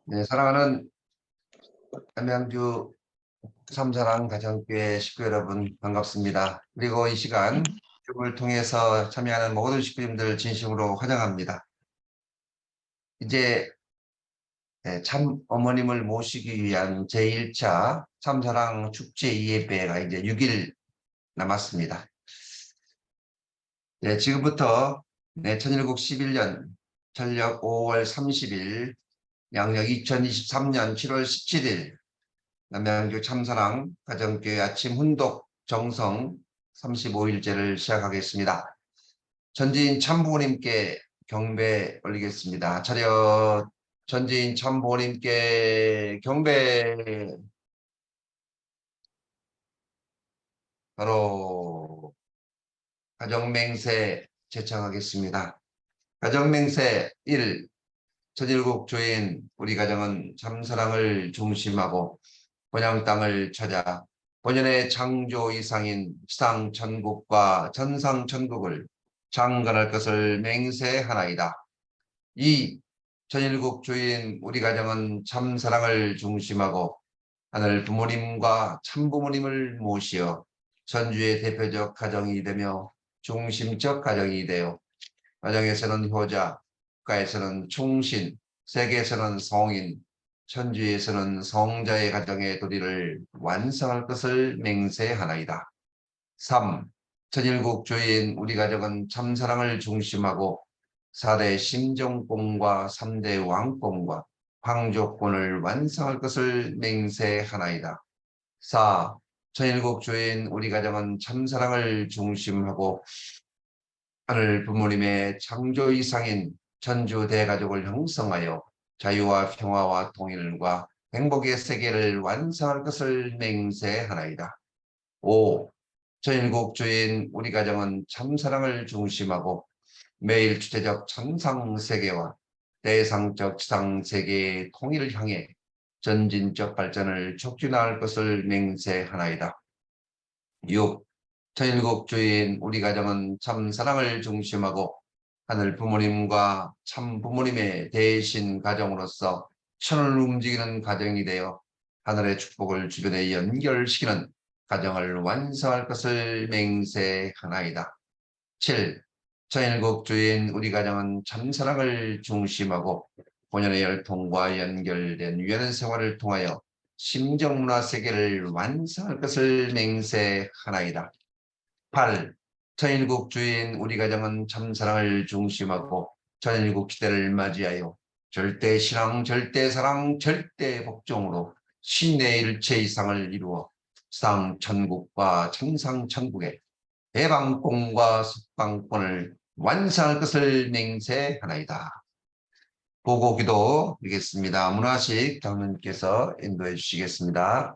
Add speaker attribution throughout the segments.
Speaker 1: 네, 사랑하는 남양주 삼사랑 가정교회 식구 여러분 반갑습니다. 그리고 이 시간 유튜브를 통해서 참여하는 모든 식구님들 진심으로 환영합니다. 이제 참 어머님을 모시기 위한 제1차 삼사랑 축제 예배가 이제 6일 남았습니다. 네, 지금부터 1711년 전력 5월 30일 양력 2023년 7월 17일 남양주 참사랑 가정교회 아침 훈독 정성 35일째를 시작하겠습니다. 전지인 참부모님께 경배 올리겠습니다. 차렷. 전지인 참부모님께 경배. 바로 가정맹세 제청하겠습니다. 가정맹세 1. 천일국 조인 우리 가정은 참사랑을 중심하고 본향 땅을 찾아 본연의 창조 이상인 지상천국과 전상천국을 창건할 것을 맹세하나이다. 2. 천일국 주인 우리 가정은 참사랑을 중심하고 하늘 부모님과 참부모님을 모시어 전주의 대표적 가정이 되며 중심적 가정이 되어 가정에서는 효자, 국가에서는 충신, 세계에서는 성인, 천주에서는 성자의 가정의 도리를 완성할 것을 맹세하나이다. 3. 천일국 주인 우리 가정은 참사랑을 중심하고 4대 심정권과 3대 왕권과 황조권을 완성할 것을 맹세하나이다. 4. 천일국 주인 우리 가정은 참사랑을 중심하고 하늘 부모님의 창조 이상인 전주 대가족을 형성하여 자유와 평화와 통일과 행복의 세계를 완성할 것을 맹세하나이다. 5. 천일국 주인 우리 가정은 참사랑을 중심하고 매일 주체적 참상세계와 대상적 지상세계의 통일을 향해 전진적 발전을 촉진할 것을 맹세하나이다. 6. 천일국 주인 우리 가정은 참사랑을 중심하고 하늘 부모님과 참 부모님의 대신 가정으로서 천을 움직이는 가정이 되어 하늘의 축복을 주변에 연결시키는 가정을 완성할 것을 맹세하나이다. 7. 천일국 주인 우리 가정은 참사랑을 중심하고 본연의 열통과 연결된 유연 생활을 통하여 심정문화 세계를 완성할 것을 맹세하나이다. 8. 천일국 주인 우리 가정은 참사랑을 중심하고 천일국 시대를 맞이하여 절대신앙, 절대사랑, 절대복종으로 신의 일체 이상을 이루어 상천국과 천상천국의 대방권과 석방권을 완성할 것을 맹세하나이다. 보고기도 드리겠습니다. 문화식 장로님께서 인도해 주시겠습니다.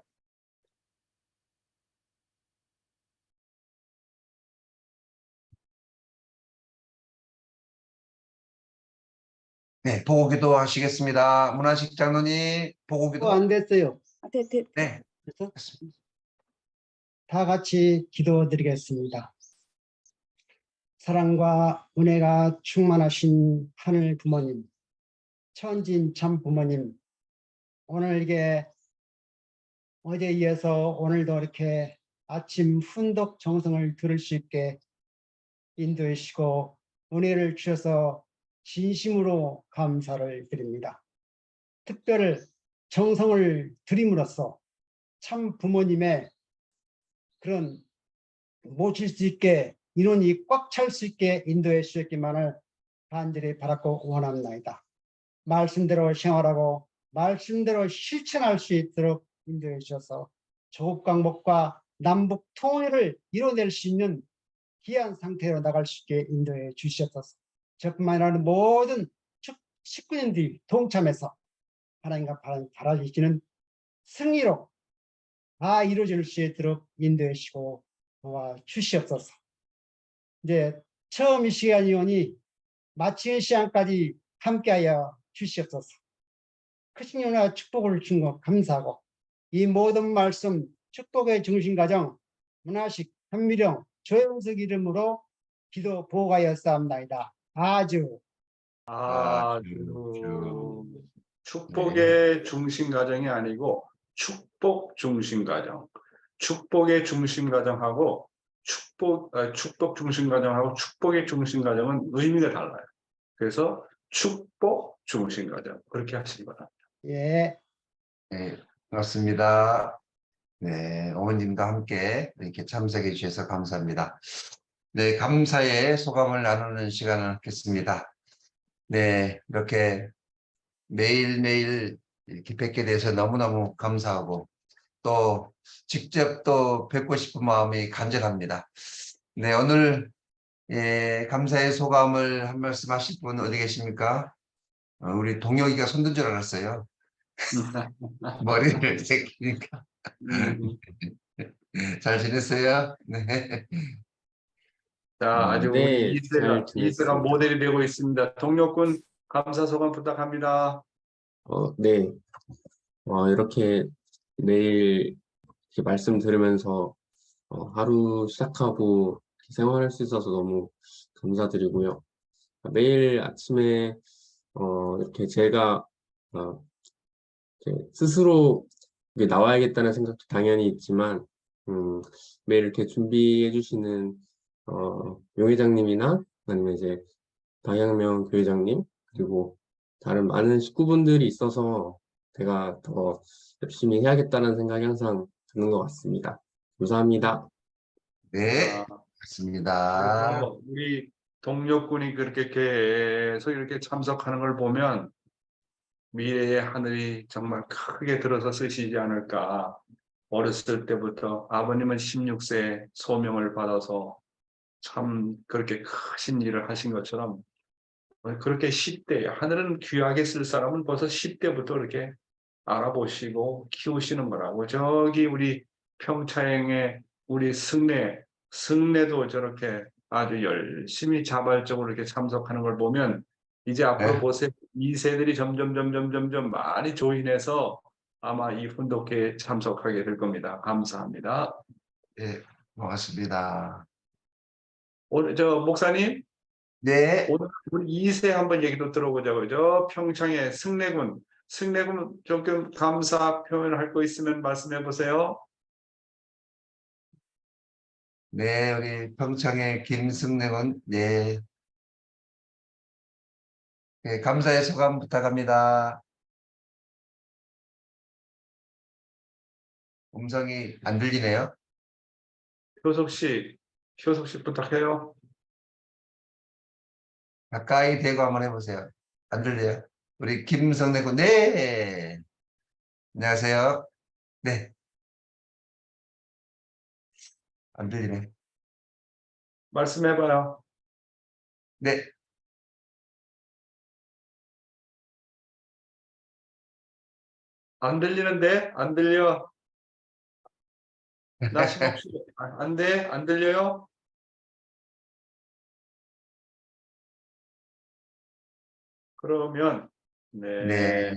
Speaker 1: 네, 보고기도 하시겠습니다. 문화식 장로님, 보고기도.
Speaker 2: 안 됐어요.
Speaker 1: 네,
Speaker 2: 그래서 다 같이 기도드리겠습니다. 사랑과 은혜가 충만하신 하늘 부모님, 천진 참 부모님, 오늘 이게 어제 이어서 오늘도 이렇게 아침 훈독 정성을 들을 수 있게 인도해 주시고 은혜를 주셔서 진심으로 감사를 드립니다. 특별 정성을 드림으로써 참 부모님의 그런 모실 수 있게 인원이 꽉 찰 수 있게 인도해 주셨기만을 간절히 바랐고 원합니다. 말씀대로 생활하고 말씀대로 실천할 수 있도록 인도해 주셔서 조국강복과 남북 통일을 이뤄낼 수 있는 귀한 상태로 나갈 수 있게 인도해 주셨소서. 저뿐만 아니라 모든 식구님들이 동참해서 하나님과 바라주시는 승리로 다 이루어질 수 있도록 인도해 주시고 도와주시옵소서. 이제 처음 이 시간이 오니 마치는 시간까지 함께하여 주시옵소서. 크신 은혜와 축복을 준 것 감사하고 이 모든 말씀 축복의 중심가정 문화식 현미령 조영석 이름으로 기도 보호하였사옵나이다. 아주.
Speaker 3: 축복의 중심 가정이 아니고 축복 중심 가정. 축복의 중심 가정하고 축복 중심 가정하고 축복의 중심 가정은 의미가 달라요. 그래서 축복 중심 가정 그렇게 하시기 바랍니다.
Speaker 2: 예.
Speaker 1: 네, 고맙습니다. 네, 어머님과 함께 이렇게 참석해 주셔서 감사합니다. 네, 감사의 소감을 나누는 시간을 갖겠습니다. 네, 이렇게 매일매일 이렇게 뵙게 돼서 너무너무 감사하고 또 직접 또 뵙고 싶은 마음이 간절합니다. 네, 오늘 감사의 소감을 한 말씀 하실 분 어디 계십니까? 우리 동혁이가 손든 줄 알았어요. 머리를 새기니까. 잘 지냈어요? 네.
Speaker 3: 자, 아주
Speaker 4: 네,
Speaker 3: 우리
Speaker 4: 잘
Speaker 3: 이세가
Speaker 4: 지냈습니다.
Speaker 3: 모델이 되고 있습니다. 동료군 감사 소감 부탁합니다.
Speaker 4: 네. 이렇게 매일 이렇게 말씀 들으면서 하루 시작하고 생활할 수 있어서 너무 감사드리고요. 매일 아침에 이렇게 제가 이렇게 스스로 이렇게 나와야겠다는 생각도 당연히 있지만 매일 이렇게 준비해 주시는 용 회장님이나 아니면 이제 방향명 교회장님 그리고 다른 많은 식구분들이 있어서 제가 더 열심히 해야겠다는 생각이 항상 드는 것 같습니다. 감사합니다.
Speaker 1: 네, 맞습니다.
Speaker 3: 그래서 우리 동료군이 그렇게 계속 이렇게 참석하는 걸 보면 미래의 하늘이 정말 크게 들어서 쓰시지 않을까. 어렸을 때부터 아버님은 16세 소명을 받아서 참 그렇게 크신 일을 하신 것처럼 그렇게 10대, 하늘은 귀하게 쓸 사람은 벌써 10대부터 이렇게 알아보시고 키우시는 거라고. 저기 우리 평창의 우리 승례도 저렇게 아주 열심히 자발적으로 이렇게 참석하는 걸 보면 이제 앞으로
Speaker 1: 네.
Speaker 3: 보세요. 2세들이 점점 많이 조인해서 아마 이 훈독회에 참석하게 될 겁니다. 감사합니다.
Speaker 1: 네, 고맙습니다.
Speaker 3: 오늘 목사님
Speaker 1: 네,
Speaker 3: 오늘 우리 2세 한번 얘기도 들어보자고요. 저 평창의 승례군 조금 감사 표현할 거 있으면 말씀해 보세요.
Speaker 1: 네, 우리 평창의 김승래군, 네, 네, 감사의 소감 부탁합니다. 음성이 안 들리네요.
Speaker 3: 효석 씨 부탁해요.
Speaker 1: 가까이 대고 한번 해보세요. 안 들려요? 우리 김성래군, 네, 안녕하세요. 네, 안 들리네.
Speaker 3: 말씀해 봐요.
Speaker 1: 네,
Speaker 3: 안 들리는데? 안 들려. 나심 없이 안 돼? 안 들려요? 그러면
Speaker 1: 네.
Speaker 3: 네.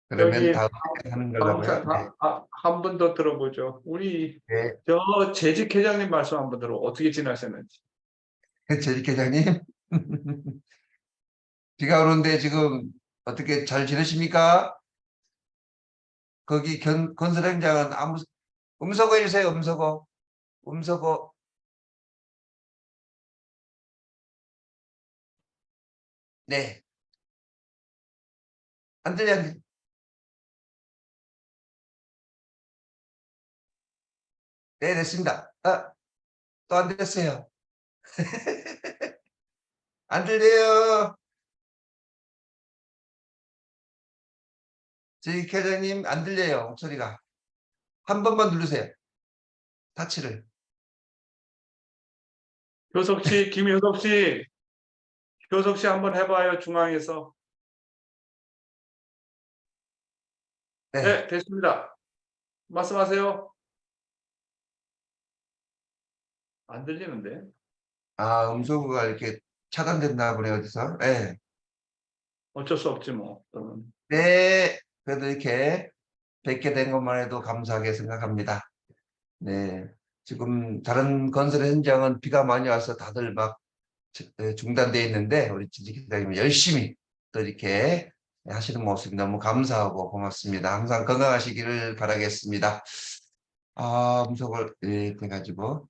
Speaker 1: 그러면
Speaker 3: 여기
Speaker 1: 다음 하는 걸로 하고요. 네.
Speaker 3: 한 분 더 들어보죠. 우리
Speaker 1: 네.
Speaker 3: 저 재직 회장님 말씀 한번 들어. 어떻게 지나셨는지.
Speaker 1: 재직 회장님. 비가 오는데 지금 어떻게 잘 지내십니까? 거기 건설 현장은 아무 음소거 해주세요. 음소거. 음소거. 네. 안 들려, 안 들려. 네, 됐습니다. 또 안 됐어요. 안 들려요. 저희 회장님 안 들려요. 목소리가. 한 번만 누르세요. 타치를.
Speaker 3: 효석 씨, 김효석 씨. 효석 씨 한번 해봐요. 중앙에서.
Speaker 1: 네.
Speaker 3: 네, 됐습니다. 말씀하세요. 안 들리는데.
Speaker 1: 음소거가 이렇게 차단됐나 보네, 어디서. 네.
Speaker 3: 어쩔 수 없지 뭐. 그러면.
Speaker 1: 네. 그래도 이렇게 뵙게 된 것만 해도 감사하게 생각합니다. 네. 지금 다른 건설 현장은 비가 많이 와서 다들 막 중단되어 있는데 우리 지지기사님은 열심히 또 이렇게 하시는 모습이 너무 감사하고 고맙습니다. 항상 건강하시기를 바라겠습니다. 음성을 해가지고.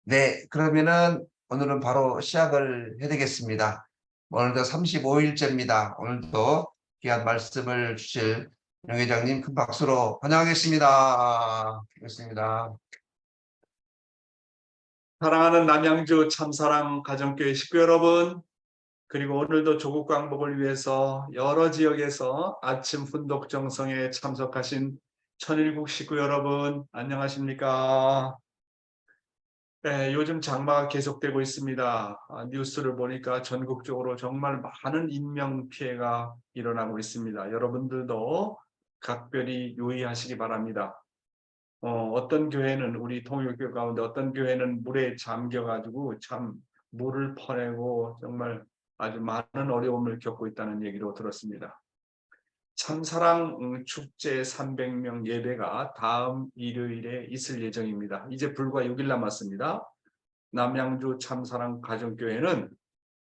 Speaker 1: 네, 그러면은 오늘은 바로 시작을 해야되겠습니다. 오늘도 35일째입니다. 오늘도 귀한 말씀을 주실 영 회장님 큰 박수로 환영하겠습니다. 반갑습니다.
Speaker 3: 사랑하는 남양주 참사랑 가정교회 식구 여러분, 그리고 오늘도 조국 광복을 위해서 여러 지역에서 아침 훈독 정성에 참석하신 천일국 식구 여러분, 안녕하십니까? 네, 요즘 장마가 계속되고 있습니다. 뉴스를 보니까 전국적으로 정말 많은 인명 피해가 일어나고 있습니다. 여러분들도 각별히 유의하시기 바랍니다. 어떤 교회는 우리 통일교 가운데 어떤 교회는 물에 잠겨가지고 참 물을 퍼내고 정말 아주 많은 어려움을 겪고 있다는 얘기로 들었습니다. 참사랑 축제 300명 예배가 다음 일요일에 있을 예정입니다. 이제 불과 6일 남았습니다. 남양주 참사랑 가정교회는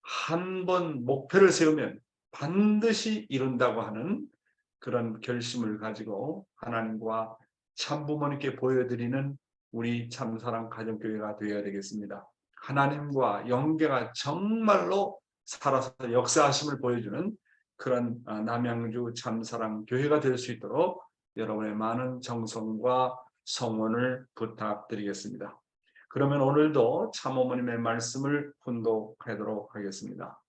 Speaker 3: 한 번 목표를 세우면 반드시 이룬다고 하는 그런 결심을 가지고 하나님과 참부모님께 보여드리는 우리 참사랑 가정교회가 되어야 되겠습니다. 하나님과 연계가 정말로 살아서 역사하심을 보여주는 그런 남양주 참사랑 교회가 될 수 있도록 여러분의 많은 정성과 성원을 부탁드리겠습니다. 그러면 오늘도 참어머님의 말씀을 훈독하도록 하겠습니다.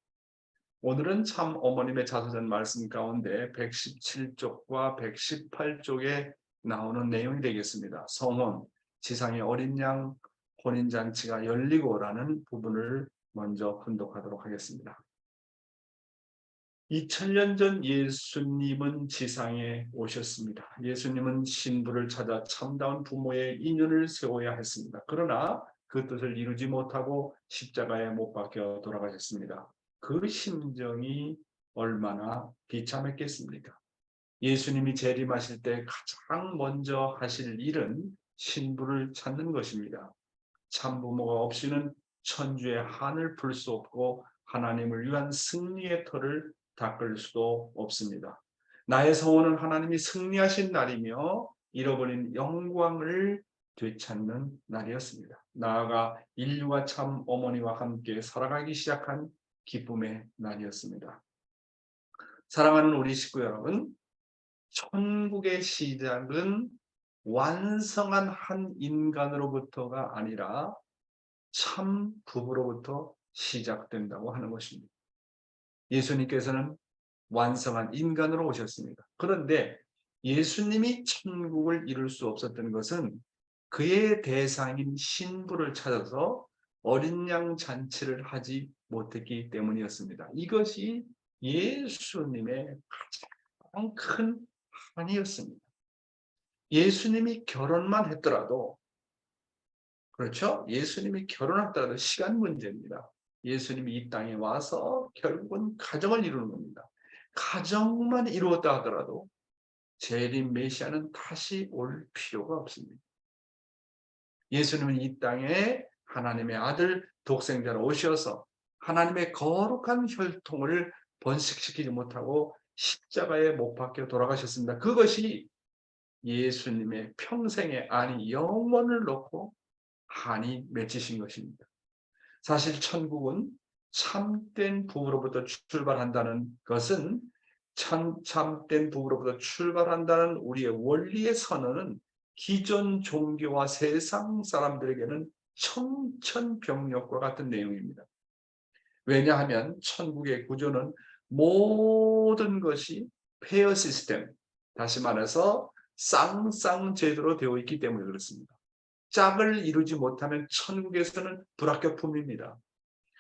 Speaker 3: 오늘은 참어머님의 자서전 말씀 가운데 117쪽과 118쪽에 나오는 내용이 되겠습니다. 성혼, 지상의 어린 양, 혼인잔치가 열리고라는 부분을 먼저 훈독하도록 하겠습니다. 2000년 전 예수님은 지상에 오셨습니다. 예수님은 신부를 찾아 참다운 부모의 인연을 세워야 했습니다. 그러나 그 뜻을 이루지 못하고 십자가에 못 박혀 돌아가셨습니다. 그 심정이 얼마나 비참했겠습니까? 예수님이 재림하실 때 가장 먼저 하실 일은 신부를 찾는 것입니다. 참부모가 없이는 천주의 한을 풀 수 없고 하나님을 위한 승리의 터를 닦을 수도 없습니다. 나의 서원은 하나님이 승리하신 날이며 잃어버린 영광을 되찾는 날이었습니다. 나아가 인류가 참 어머니와 함께 살아가기 시작한 기쁨의 날이었습니다. 사랑하는 우리 식구 여러분, 천국의 시작은 완성한 한 인간으로부터가 아니라 참 부부로부터 시작된다고 하는 것입니다. 예수님께서는 완성한 인간으로 오셨습니다. 그런데 예수님이 천국을 이룰 수 없었던 것은 그의 대상인 신부를 찾아서 어린 양 잔치를 하지 못했기 때문이었습니다. 이것이 예수님의 가장 큰 한이었습니다. 예수님이 결혼만 했더라도, 그렇죠? 예수님이 결혼했더라도 시간 문제입니다. 예수님이 이 땅에 와서 결국은 가정을 이루는 겁니다. 가정만 이루었다 하더라도 재림 메시아는 다시 올 필요가 없습니다. 예수님은 이 땅에 하나님의 아들 독생자로 오셔서 하나님의 거룩한 혈통을 번식시키지 못하고 십자가에 못 박혀 돌아가셨습니다. 그것이 예수님의 평생의 아니 영원을 놓고 한이 맺히신 것입니다. 사실 천국은 참된 부부로부터 출발한다는 것은 참된 부부로부터 출발한다는 우리의 원리의 선언은 기존 종교와 세상 사람들에게는 청천벽력과 같은 내용입니다. 왜냐하면 천국의 구조는 모든 것이 페어 시스템, 다시 말해서 쌍쌍제도로 되어 있기 때문에 그렇습니다. 짝을 이루지 못하면 천국에서는 불합격품입니다.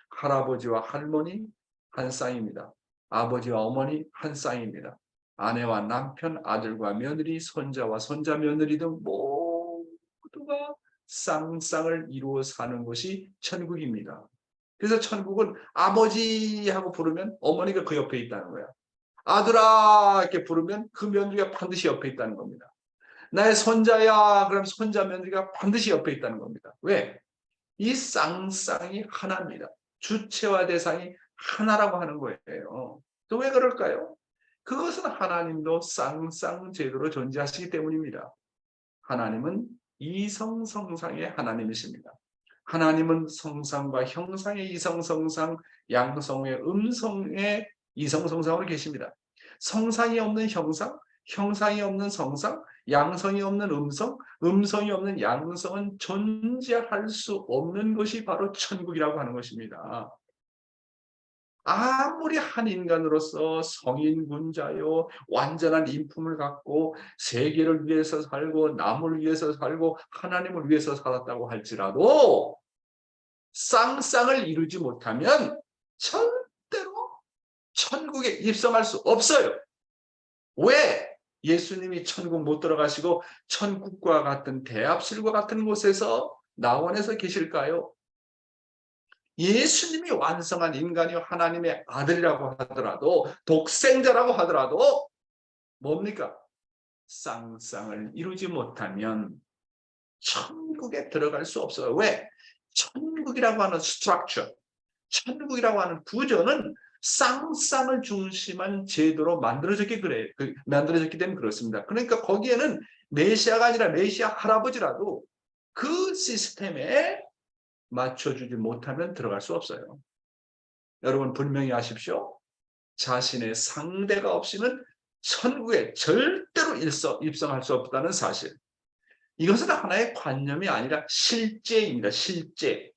Speaker 3: 할아버지와 할머니 한 쌍입니다. 아버지와 어머니 한 쌍입니다. 아내와 남편, 아들과 며느리, 손자와 손자 며느리 등 모두가 쌍쌍을 이루어 사는 곳이 천국입니다. 그래서 천국은 아버지하고 부르면 어머니가 그 옆에 있다는 거야. 아들아 이렇게 부르면 그 며느리가 반드시 옆에 있다는 겁니다. 나의 손자야 그럼 손자 며느리가 반드시 옆에 있다는 겁니다. 왜? 이 쌍쌍이 하나입니다. 주체와 대상이 하나라고 하는 거예요. 또 왜 그럴까요? 그것은 하나님도 쌍쌍제도로 존재하시기 때문입니다. 하나님은 이성성상의 하나님이십니다. 하나님은 성상과 형상의 이성성상, 양성의 음성의 이성성상으로 계십니다. 성상이 없는 형상, 형상이 없는 성상, 양성이 없는 음성, 음성이 없는 양성은 존재할 수 없는 것이 바로 천국이라고 하는 것입니다. 아무리 한 인간으로서 성인군자요, 완전한 인품을 갖고 세계를 위해서 살고 남을 위해서 살고 하나님을 위해서 살았다고 할지라도 쌍쌍을 이루지 못하면 절대로 천국에 입성할 수 없어요. 왜? 예수님이 천국 못 들어가시고 천국과 같은 대합실과 같은 곳에서 나원에서 계실까요? 예수님이 완성한 인간이 하나님의 아들이라고 하더라도 독생자라고 하더라도 뭡니까? 쌍쌍을 이루지 못하면 천국에 들어갈 수 없어요. 왜? 천국이라고 하는 스트럭처, 천국이라고 하는 구조는 쌍쌍을 중심한 제도로 만들어졌기 때문에 그렇습니다. 그러니까 거기에는 메시아가 아니라 메시아 할아버지라도 그 시스템에 맞춰주지 못하면 들어갈 수 없어요. 여러분 분명히 아십시오. 자신의 상대가 없이는 천국에 절대로 입성할 수 없다는 사실. 이것은 하나의 관념이 아니라 실제입니다. 실제.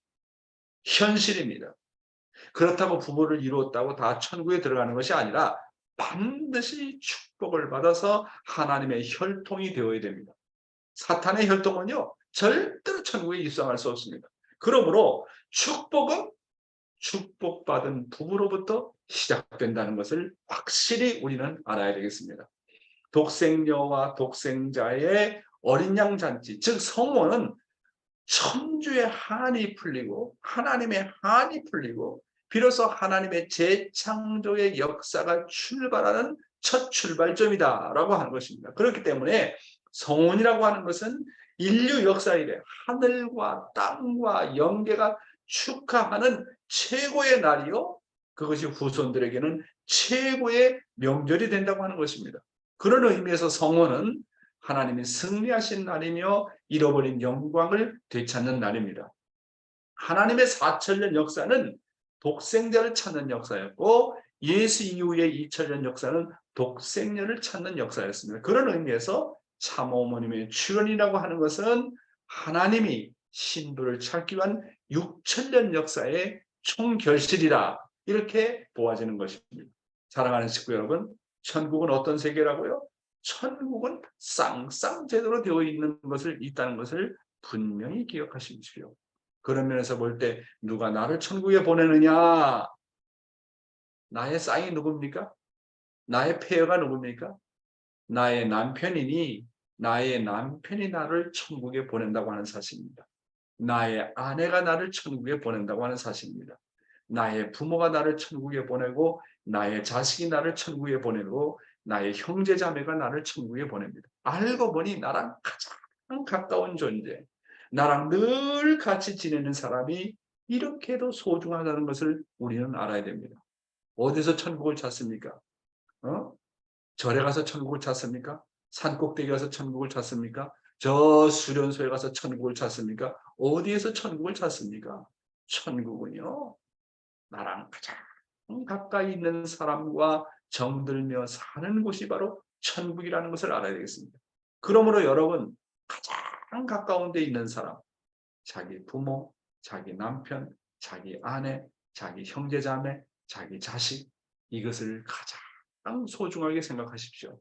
Speaker 3: 현실입니다. 그렇다고 부모를 이루었다고 다 천국에 들어가는 것이 아니라 반드시 축복을 받아서 하나님의 혈통이 되어야 됩니다. 사탄의 혈통은요, 절대로 천국에 입성할 수 없습니다. 그러므로 축복은 축복받은 부부로부터 시작된다는 것을 확실히 우리는 알아야 되겠습니다. 독생녀와 독생자의 어린 양 잔치, 즉 성원은 천주의 한이 풀리고 하나님의 한이 풀리고 비로소 하나님의 재창조의 역사가 출발하는 첫 출발점이다라고 하는 것입니다. 그렇기 때문에 성원이라고 하는 것은 인류 역사 이래 하늘과 땅과 영계가 축하하는 최고의 날이요, 그것이 후손들에게는 최고의 명절이 된다고 하는 것입니다. 그런 의미에서 성원은 하나님이 승리하신 날이며 잃어버린 영광을 되찾는 날입니다. 하나님의 4천년 역사는 독생자를 찾는 역사였고 예수 이후의 2000년 역사는 독생녀를 찾는 역사였습니다. 그런 의미에서 참어머님의 출현이라고 하는 것은 하나님이 신부를 찾기 위한 6000년 역사의 총결실이다, 이렇게 보아지는 것입니다. 사랑하는 식구 여러분, 천국은 어떤 세계라고요? 천국은 쌍쌍제도로 되어 있다는 것을 분명히 기억하십시오. 그런 면에서 볼 때 누가 나를 천국에 보내느냐? 나의 쌍이 누굽니까? 나의 폐허가 누굽니까? 나의 남편이니 나의 남편이 나를 천국에 보낸다고 하는 사실입니다. 나의 아내가 나를 천국에 보낸다고 하는 사실입니다. 나의 부모가 나를 천국에 보내고 나의 자식이 나를 천국에 보내고 나의 형제 자매가 나를 천국에 보냅니다. 알고 보니 나랑 가장 가까운 존재, 나랑 늘 같이 지내는 사람이 이렇게도 소중하다는 것을 우리는 알아야 됩니다. 어디서 천국을 찾습니까? 절에 가서 천국을 찾습니까? 산꼭대기 가서 천국을 찾습니까? 저 수련소에 가서 천국을 찾습니까? 어디에서 천국을 찾습니까? 천국은요, 나랑 가장 가까이 있는 사람과 정들며 사는 곳이 바로 천국이라는 것을 알아야 되겠습니다. 그러므로 여러분, 가장 가까운 데 있는 사람, 자기 부모, 자기 남편, 자기 아내, 자기 형제자매, 자기 자식, 이것을 가장 소중하게 생각하십시오.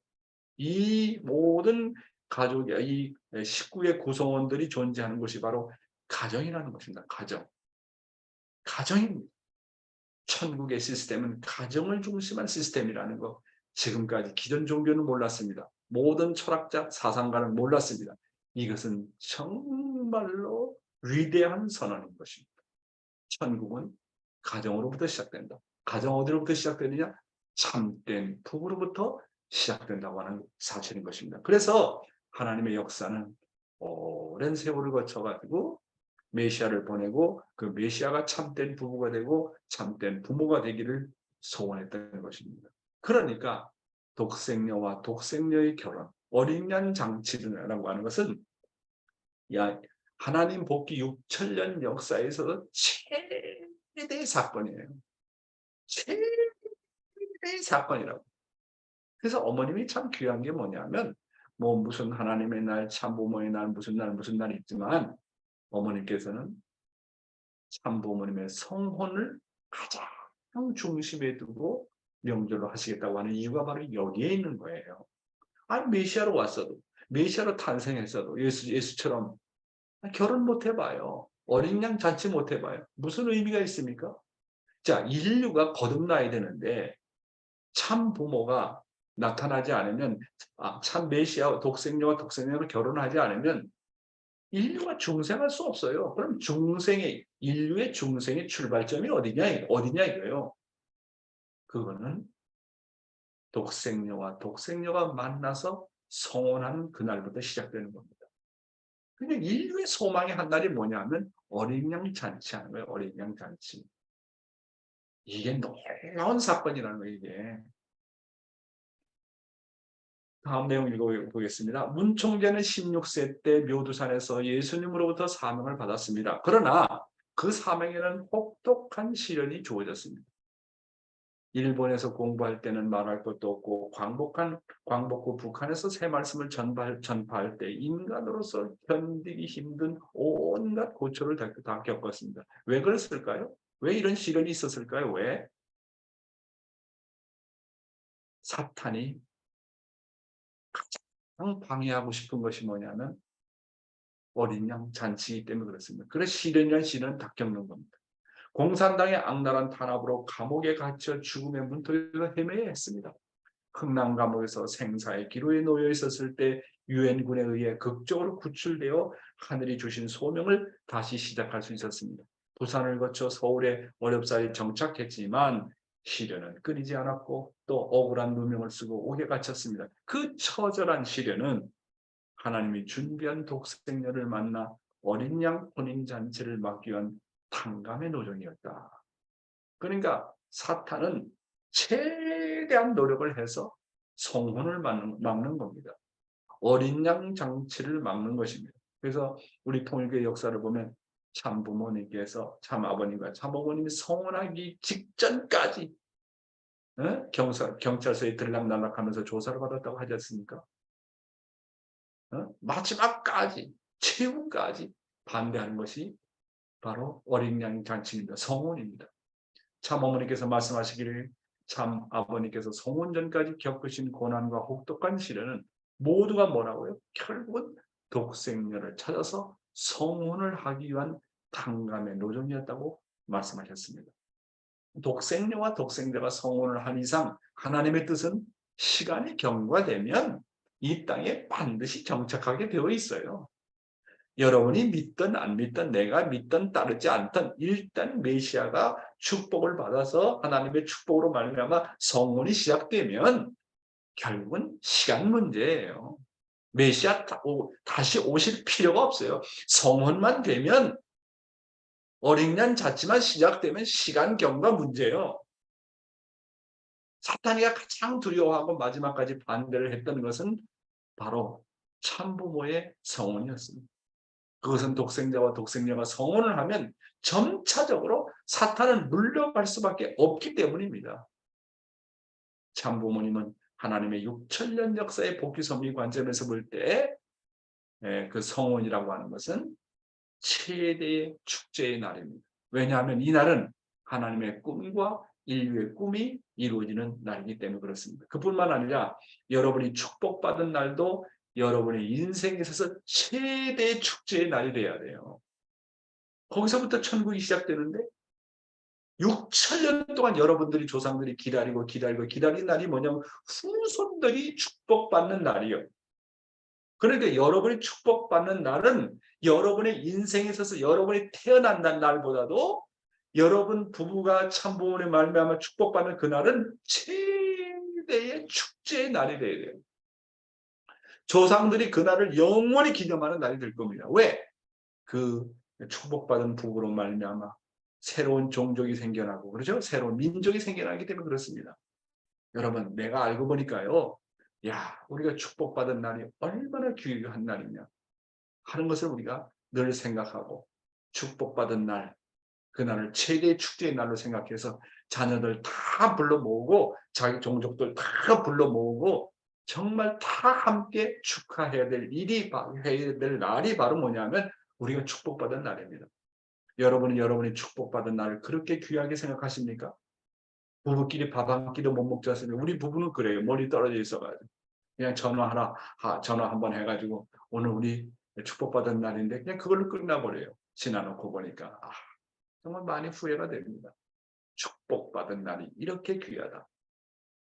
Speaker 3: 이 모든 가족이, 이 식구의 구성원들이 존재하는 것이 바로 가정이라는 것입니다. 가정입니다. 천국의 시스템은 가정을 중심한 시스템이라는 것, 지금까지 기존 종교는 몰랐습니다. 모든 철학자, 사상가는 몰랐습니다. 이것은 정말로 위대한 선언인 것입니다. 천국은 가정으로부터 시작된다. 가정 어디로부터 시작되느냐? 참된 부부로부터 시작된다고 하는 사실인 것입니다. 그래서 하나님의 역사는 오랜 세월을 거쳐가지고 메시아를 보내고 그 메시아가 참된 부부가 되고 참된 부모가 되기를 소원했던 것입니다. 그러니까 독생녀와 독생녀의 결혼, 어린 양 잔치라고 하는 것은 하나님 복귀 6천년 역사에서 최대의 사건이에요. 최대의 사건이라고. 그래서 어머님이 참 귀한 게 뭐냐면 뭐 무슨 하나님의 날, 참부모의 날, 무슨 날 있지만 어머님께서는 참부모님의 성혼을 가장 중심에 두고 명절로 하시겠다고 하는 이유가 바로 여기에 있는 거예요. 아니 메시아로 왔어도 메시아로 탄생했어도 예수처럼 결혼 못 해봐요. 어린 양 잔치 못 해봐요. 무슨 의미가 있습니까? 자, 인류가 거듭나야 되는데 참 부모가 나타나지 않으면 참 메시아 독생녀와 독생녀로 결혼하지 않으면 인류가 중생할 수 없어요. 그럼 인류의 중생의 출발점이 어디냐 이거예요. 그거는 독생녀와 독생녀가 만나서 성혼하는 그날부터 시작되는 겁니다. 근데 인류의 소망의 한 날이 뭐냐면 어린 양 잔치하는 거예요. 어린 양 잔치. 이게 놀라운 사건이라는 거예요. 이게. 다음 내용 읽어보겠습니다. 문 총재는 16세 때 묘두산에서 예수님으로부터 사명을 받았습니다. 그러나 그 사명에는 혹독한 시련이 주어졌습니다. 일본에서 공부할 때는 말할 것도 없고 광복 후 북한에서 새 말씀을 전파할 때 인간으로서 견디기 힘든 온갖 고초를 다 겪었습니다. 왜 그랬을까요? 왜 이런 시련이 있었을까요? 왜? 사탄이 가장 방해하고 싶은 것이 뭐냐면 어린 양 잔치이기 때문에 그렇습니다. 그래서 시련은 다 겪는 겁니다. 공산당의 악랄한 탄압으로 감옥에 갇혀 죽음의 문턱에서 헤매야 했습니다. 흥남 감옥에서 생사의 기로에 놓여 있었을 때 유엔군에 의해 극적으로 구출되어 하늘이 주신 소명을 다시 시작할 수 있었습니다. 부산을 거쳐 서울에 어렵사리 정착했지만 시련은 끊이지 않았고 또 억울한 누명을 쓰고 옥에 갇혔습니다. 그 처절한 시련은 하나님이 준비한 독생녀를 만나 어린 양 혼인잔치를 막기 위한 탕감의 노정이었다. 그러니까 사탄은 최대한 노력을 해서 성혼을 막는 겁니다. 어린 양 잔치를 막는 것입니다. 그래서 우리 통일교의 역사를 보면 참 부모님께서 참 아버님과 참 어머님이 성혼하기 직전까지 경찰서에 들락날락하면서 조사를 받았다고 하지 않습니까? 마지막까지 최후까지 반대하는 것이 바로 어린 양 잔치입니다. 성혼입니다. 참 어머니께서 말씀하시기를 참 아버님께서 성혼 전까지 겪으신 고난과 혹독한 시련은 모두가 뭐라고요? 결국은 독생녀를 찾아서 성혼을 하기 위한 탕감의 노정이었다고 말씀하셨습니다. 독생녀와 독생자가 성혼을 한 이상 하나님의 뜻은 시간이 경과되면 이 땅에 반드시 정착하게 되어 있어요. 여러분이 믿든 안 믿든 내가 믿든 따르지 않든 일단 메시아가 축복을 받아서 하나님의 축복으로 말미암아 성혼이 시작되면 결국은 시간 문제예요. 메시아 다시 오실 필요가 없어요. 성혼만 되면 어린 양 잔치만 시작되면 시간 경과 문제예요. 사탄이가 가장 두려워하고 마지막까지 반대를 했던 것은 바로 참부모의 성혼이었습니다. 그것은 독생자와 독생녀가 성혼을 하면 점차적으로 사탄은 물러갈 수밖에 없기 때문입니다. 참부모님은 하나님의 6천년 역사의 복귀선미 관점에서 볼 때 그 성혼이라고 하는 것은 최대의 축제의 날입니다. 왜냐하면 이 날은 하나님의 꿈과 인류의 꿈이 이루어지는 날이기 때문에 그렇습니다. 그뿐만 아니라 여러분이 축복받은 날도 여러분의 인생에 있어서 최대의 축제의 날이 돼야 돼요. 거기서부터 천국이 시작되는데 6천년 동안 여러분들이 조상들이 기다린 날이 뭐냐면 후손들이 축복받는 날이에요. 그러니까 여러분이 축복받는 날은 여러분의 인생에 있어서 여러분이 태어난다는 날보다도 여러분 부부가 참부모의 말미암아 축복받는 그날은 최대의 축제의 날이 돼야 돼요. 조상들이 그날을 영원히 기념하는 날이 될 겁니다. 왜? 그 축복받은 부부로 말미암아 새로운 종족이 생겨나고 그렇죠? 새로운 민족이 생겨나기 때문에 그렇습니다. 여러분, 내가 알고 보니까요. 야, 우리가 축복받은 날이 얼마나 귀한 날이냐 하는 것을 우리가 늘 생각하고 축복받은 날, 그날을 최대의 축제의 날로 생각해서 자녀들 다 불러 모으고 자기 종족들 다 불러 모으고 정말 다 함께 축하해야 될 해야 될 날이 바로 뭐냐면 우리가 축복받은 날입니다. 여러분은 여러분이 축복받은 날을 그렇게 귀하게 생각하십니까? 부부끼리 밥 한 끼도 못 먹지 않습니까? 우리 부부는 그래요. 멀리 떨어져 있어가지고 그냥 전화 한번 해가지고 오늘 우리 축복받은 날인데 그냥 그걸로 끝나버려요. 지나놓고 보니까 정말 많이 후회가 됩니다. 축복받은 날이 이렇게 귀하다.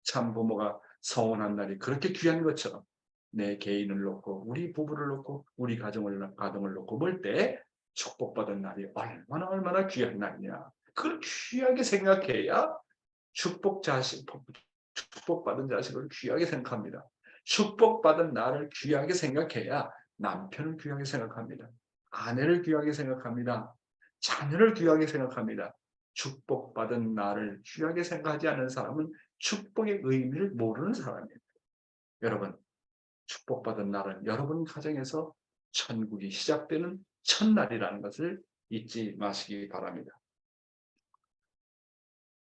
Speaker 3: 참 부모가 서운한 날이 그렇게 귀한 것처럼 내 개인을 놓고 우리 부부를 놓고 우리 가정을 놓고 볼 때 축복받은 날이 얼마나 귀한 날이냐. 그걸 귀하게 생각해야 축복받은 자식을 귀하게 생각합니다. 축복받은 나를 귀하게 생각해야 남편을 귀하게 생각합니다. 아내를 귀하게 생각합니다. 자녀를 귀하게 생각합니다. 축복받은 나를 귀하게 생각하지 않는 사람은 축복의 의미를 모르는 사람입니다. 여러분, 축복받은 날은 여러분 가정에서 천국이 시작되는 첫날이라는 것을 잊지 마시기 바랍니다.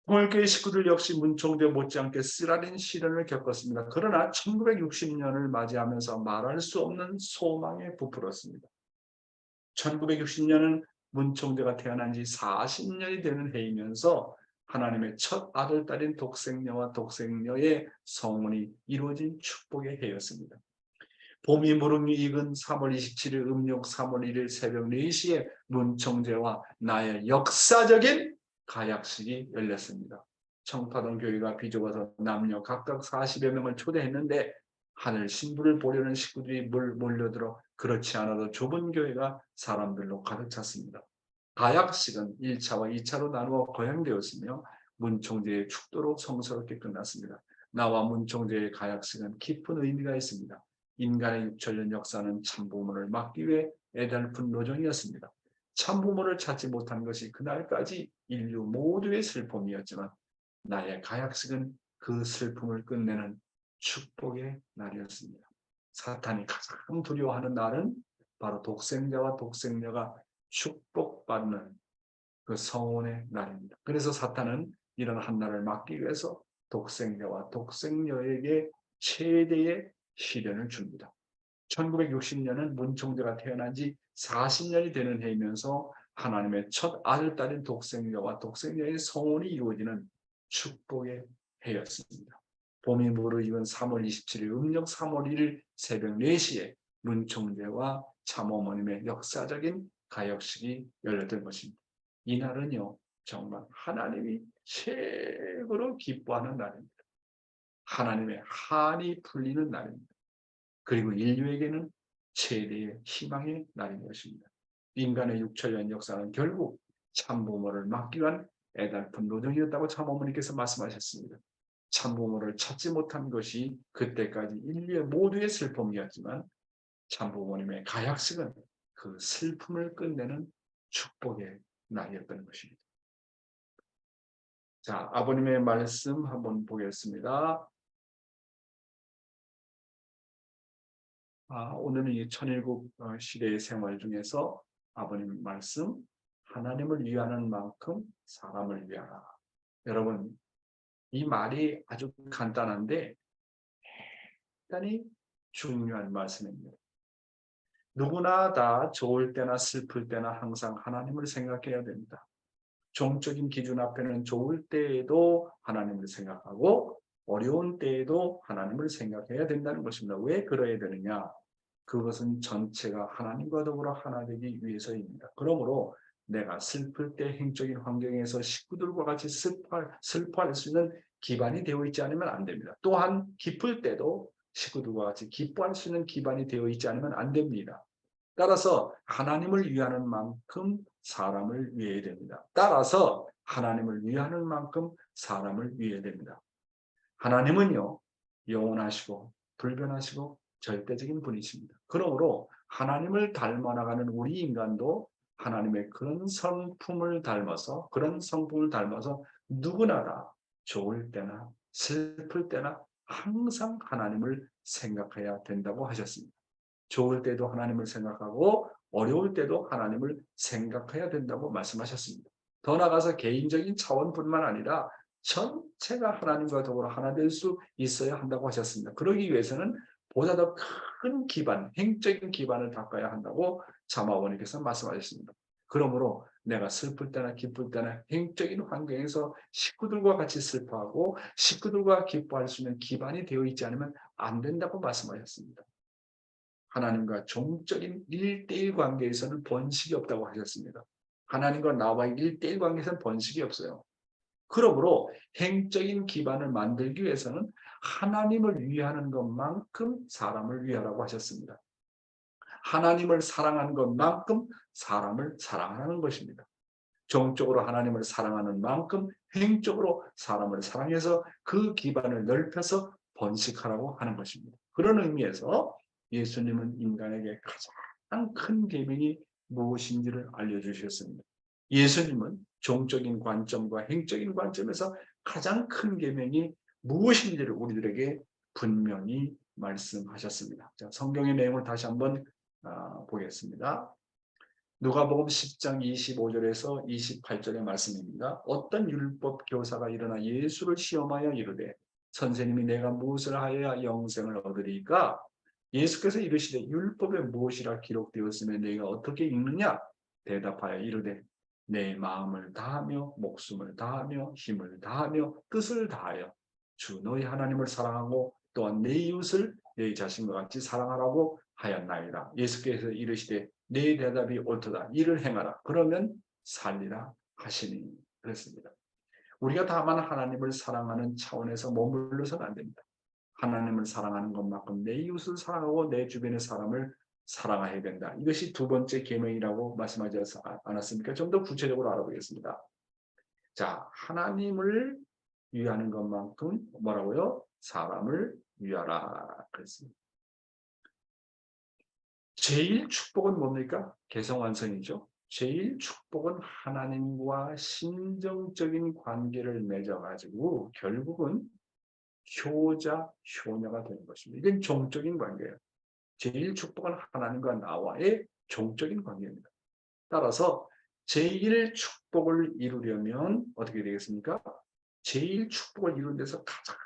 Speaker 3: 통일교회 식구들 역시 문총대 못지않게 쓰라린 시련을 겪었습니다. 그러나 1960년을 맞이하면서 말할 수 없는 소망에 부풀었습니다. 1960년은 문총대가 태어난 지 40년이 되는 해이면서 하나님의 첫 아들, 딸인 독생녀와 독생녀의 성혼이 이루어진 축복의 해였습니다. 봄이 무르익은 익은 3월 27일 음력 3월 1일 새벽 4시에 문총재와 나의 역사적인 가약식이 열렸습니다. 청파동 교회가 비좁아서 남녀 각각 40여 명을 초대했는데 하늘 신부를 보려는 식구들이 몰려들어 그렇지 않아도 좁은 교회가 사람들로 가득 찼습니다. 가약식은 1차와 2차로 나누어 거행되었으며 문총재의 축도로 성스럽게 끝났습니다. 나와 문총재의 가약식은 깊은 의미가 있습니다. 인간의 6천년 역사는 참부모를 막기 위해 애달픈 노정이었습니다. 참부모를 찾지 못한 것이 그날까지 인류 모두의 슬픔이었지만 나의 가약식은 그 슬픔을 끝내는 축복의 날이었습니다. 사탄이 가장 두려워하는 날은 바로 독생자와 독생녀가 축복받는 그 성혼의 날입니다. 그래서 사탄은 이런 한 날을 막기 위해서 독생자와 독생녀에게 최대의 시련을 줍니다. 1960년은 문총재가 태어난 지 40년이 되는 해이면서 하나님의 첫 아들, 딸인 독생녀와 독생녀의 성혼이 이루어지는 축복의 해였습니다. 봄이 무르익은 3월 27일 음력 3월 1일 새벽 4시에 문총재와 참어머님의 역사적인 가역식이 열렸던 것입니다. 이날은요 정말 하나님이 최고로 기뻐하는 날입니다. 하나님의 한이 풀리는 날입니다. 그리고 인류에게는 최대의 희망의 날인 것입니다. 인간의 6천년 역사는 결국 참부모를 막기 위한 애달픈 노정이었다고 참어머니께서 말씀하셨습니다. 참부모를 찾지 못한 것이 그때까지 인류의 모두의 슬픔이었지만 참부모님의 가약식은 그 슬픔을 끝내는 축복의 날이었던 것입니다. 자, 아버님의 말씀 한번 보겠습니다. 오늘은 이 천일국 시대의 생활 중에서 아버님 말씀 하나님을 위하는 만큼 사람을 위하라. 여러분 이 말이 아주 간단한데 대단히 중요한 말씀입니다. 누구나 다 좋을 때나 슬플 때나 항상 하나님을 생각해야 됩니다. 종적인 기준 앞에는 좋을 때에도 하나님을 생각하고 어려운 때에도 하나님을 생각해야 된다는 것입니다. 왜 그래야 되느냐? 그것은 전체가 하나님과 더불어 하나 되기 위해서입니다. 그러므로 내가 슬플 때 행적인 환경에서 식구들과 같이 슬퍼할 수 있는 기반이 되어 있지 않으면 안 됩니다. 또한 기쁠 때도 식구들과 같이 기뻐할 수 있는 기반이 되어 있지 않으면 안 됩니다. 따라서 하나님을 위하는 만큼 사람을 위해야 됩니다. 따라서 하나님을 위하는 만큼 사람을 위해야 됩니다. 하나님은요 영원하시고 불변하시고 절대적인 분이십니다. 그러므로 하나님을 닮아나가는 우리 인간도 하나님의 그런 성품을 닮아서 누구나 다 좋을 때나 슬플 때나 항상 하나님을 생각해야 된다고 하셨습니다. 좋을 때도 하나님을 생각하고 어려울 때도 하나님을 생각해야 된다고 말씀하셨습니다. 더 나아가서 개인적인 차원뿐만 아니라 전체가 하나님과 더불어 하나 될 수 있어야 한다고 하셨습니다. 그러기 위해서는 보다 더 큰 기반, 행적인 기반을 닦아야 한다고 자마어머니께서 말씀하셨습니다. 그러므로 내가 슬플 때나 기쁠 때나 행적인 환경에서 식구들과 같이 슬퍼하고 식구들과 기뻐할 수 있는 기반이 되어 있지 않으면 안 된다고 말씀하셨습니다. 하나님과 종적인 1:1 관계에서는 번식이 없다고 하셨습니다. 하나님과 나와의 1:1 관계에서는 번식이 없어요. 그러므로 행적인 기반을 만들기 위해서는 하나님을 위하는 것만큼 사람을 위하라고 하셨습니다. 하나님을 사랑하는 것만큼 사람을 사랑하는 것입니다. 정적으로 하나님을 사랑하는 만큼 행적으로 사람을 사랑해서 그 기반을 넓혀서 번식하라고 하는 것입니다. 그런 의미에서 예수님은 인간에게 가장 큰 계명이 무엇인지를 알려주셨습니다. 예수님은 종적인 관점과 행적인 관점에서 가장 큰 계명이 무엇인지를 우리들에게 분명히 말씀하셨습니다. 자, 성경의 내용을 다시 한번 보겠습니다. 누가복음 10장 25절에서 28절의 말씀입니다. 어떤 율법 교사가 일어나 예수를 시험하여 이르되 선생님이 내가 무엇을 하여야 영생을 얻으리까? 예수께서 이르시되 율법에 무엇이라 기록되었으면 내가 어떻게 읽느냐? 대답하여 이르되 내 마음을 다하며 목숨을 다하며 힘을 다하며 뜻을 다하여 주 너희 하나님을 사랑하고 또한 내 이웃을 내 자신과 같이 사랑하라고 하였나이다. 예수께서 이르시되 내 대답이 옳도다. 이를 행하라. 그러면 살리라 하시니 그랬습니다. 우리가 다만 하나님을 사랑하는 차원에서 머물러서는 안 됩니다. 하나님을 사랑하는 것만큼 내 이웃을 사랑하고 내 주변의 사람을 사랑해야 된다. 이것이 두 번째 계명이라고 말씀하지 않았습니까? 좀 더 구체적으로 알아보겠습니다. 자, 하나님을 위하는 것만큼 뭐라고요? 사람을 위하라 그랬습니다. 제일 축복은 뭡니까? 개성완성이죠. 제일 축복은 하나님과 심정적인 관계를 맺어가지고 결국은 효자, 효녀가 되는 것입니다. 이건 종적인 관계예요. 제일 축복은 하나님과 나와의 종적인 관계입니다. 따라서 제일 축복을 이루려면 어떻게 되겠습니까? 제일 축복을 이루는 데서 가장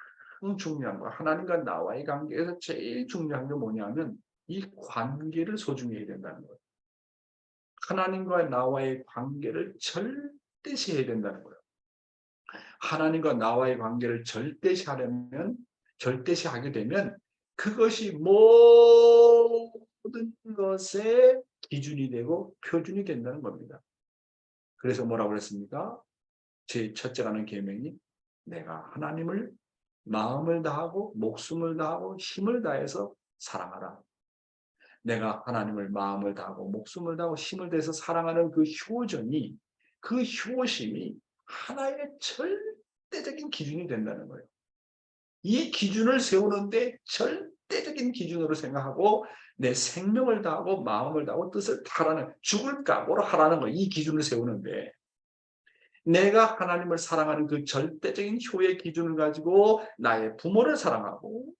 Speaker 3: 중요한 거, 하나님과 나와의 관계에서 제일 중요한 게 뭐냐면 이 관계를 소중히 해야 된다는 거예요. 하나님과 나와의 관계를 절대시 해야 된다는 거예요. 하나님과 나와의 관계를 절대시하게 되면 그것이 모든 것의 기준이 되고 표준이 된다는 겁니다. 그래서 뭐라고 그랬습니까? 제 첫째 가는 계명이 내가 하나님을 마음을 다하고 목숨을 다하고 힘을 다해서 사랑하라. 내가 하나님을 마음을 다하고 목숨을 다하고 힘을 다해서 사랑하는 그 효정이, 그 효심이 하나의 절대적인 기준이 된다는 거예요. 이 기준을 세우는데 절대적인 기준으로 생각하고 내 생명을 다하고 마음을 다하고 뜻을 다하라는, 죽을 각오로 하라는 거예요. 이 기준을 세우는데 내가 하나님을 사랑하는 그 절대적인 효의 기준을 가지고 나의 부모를 사랑하고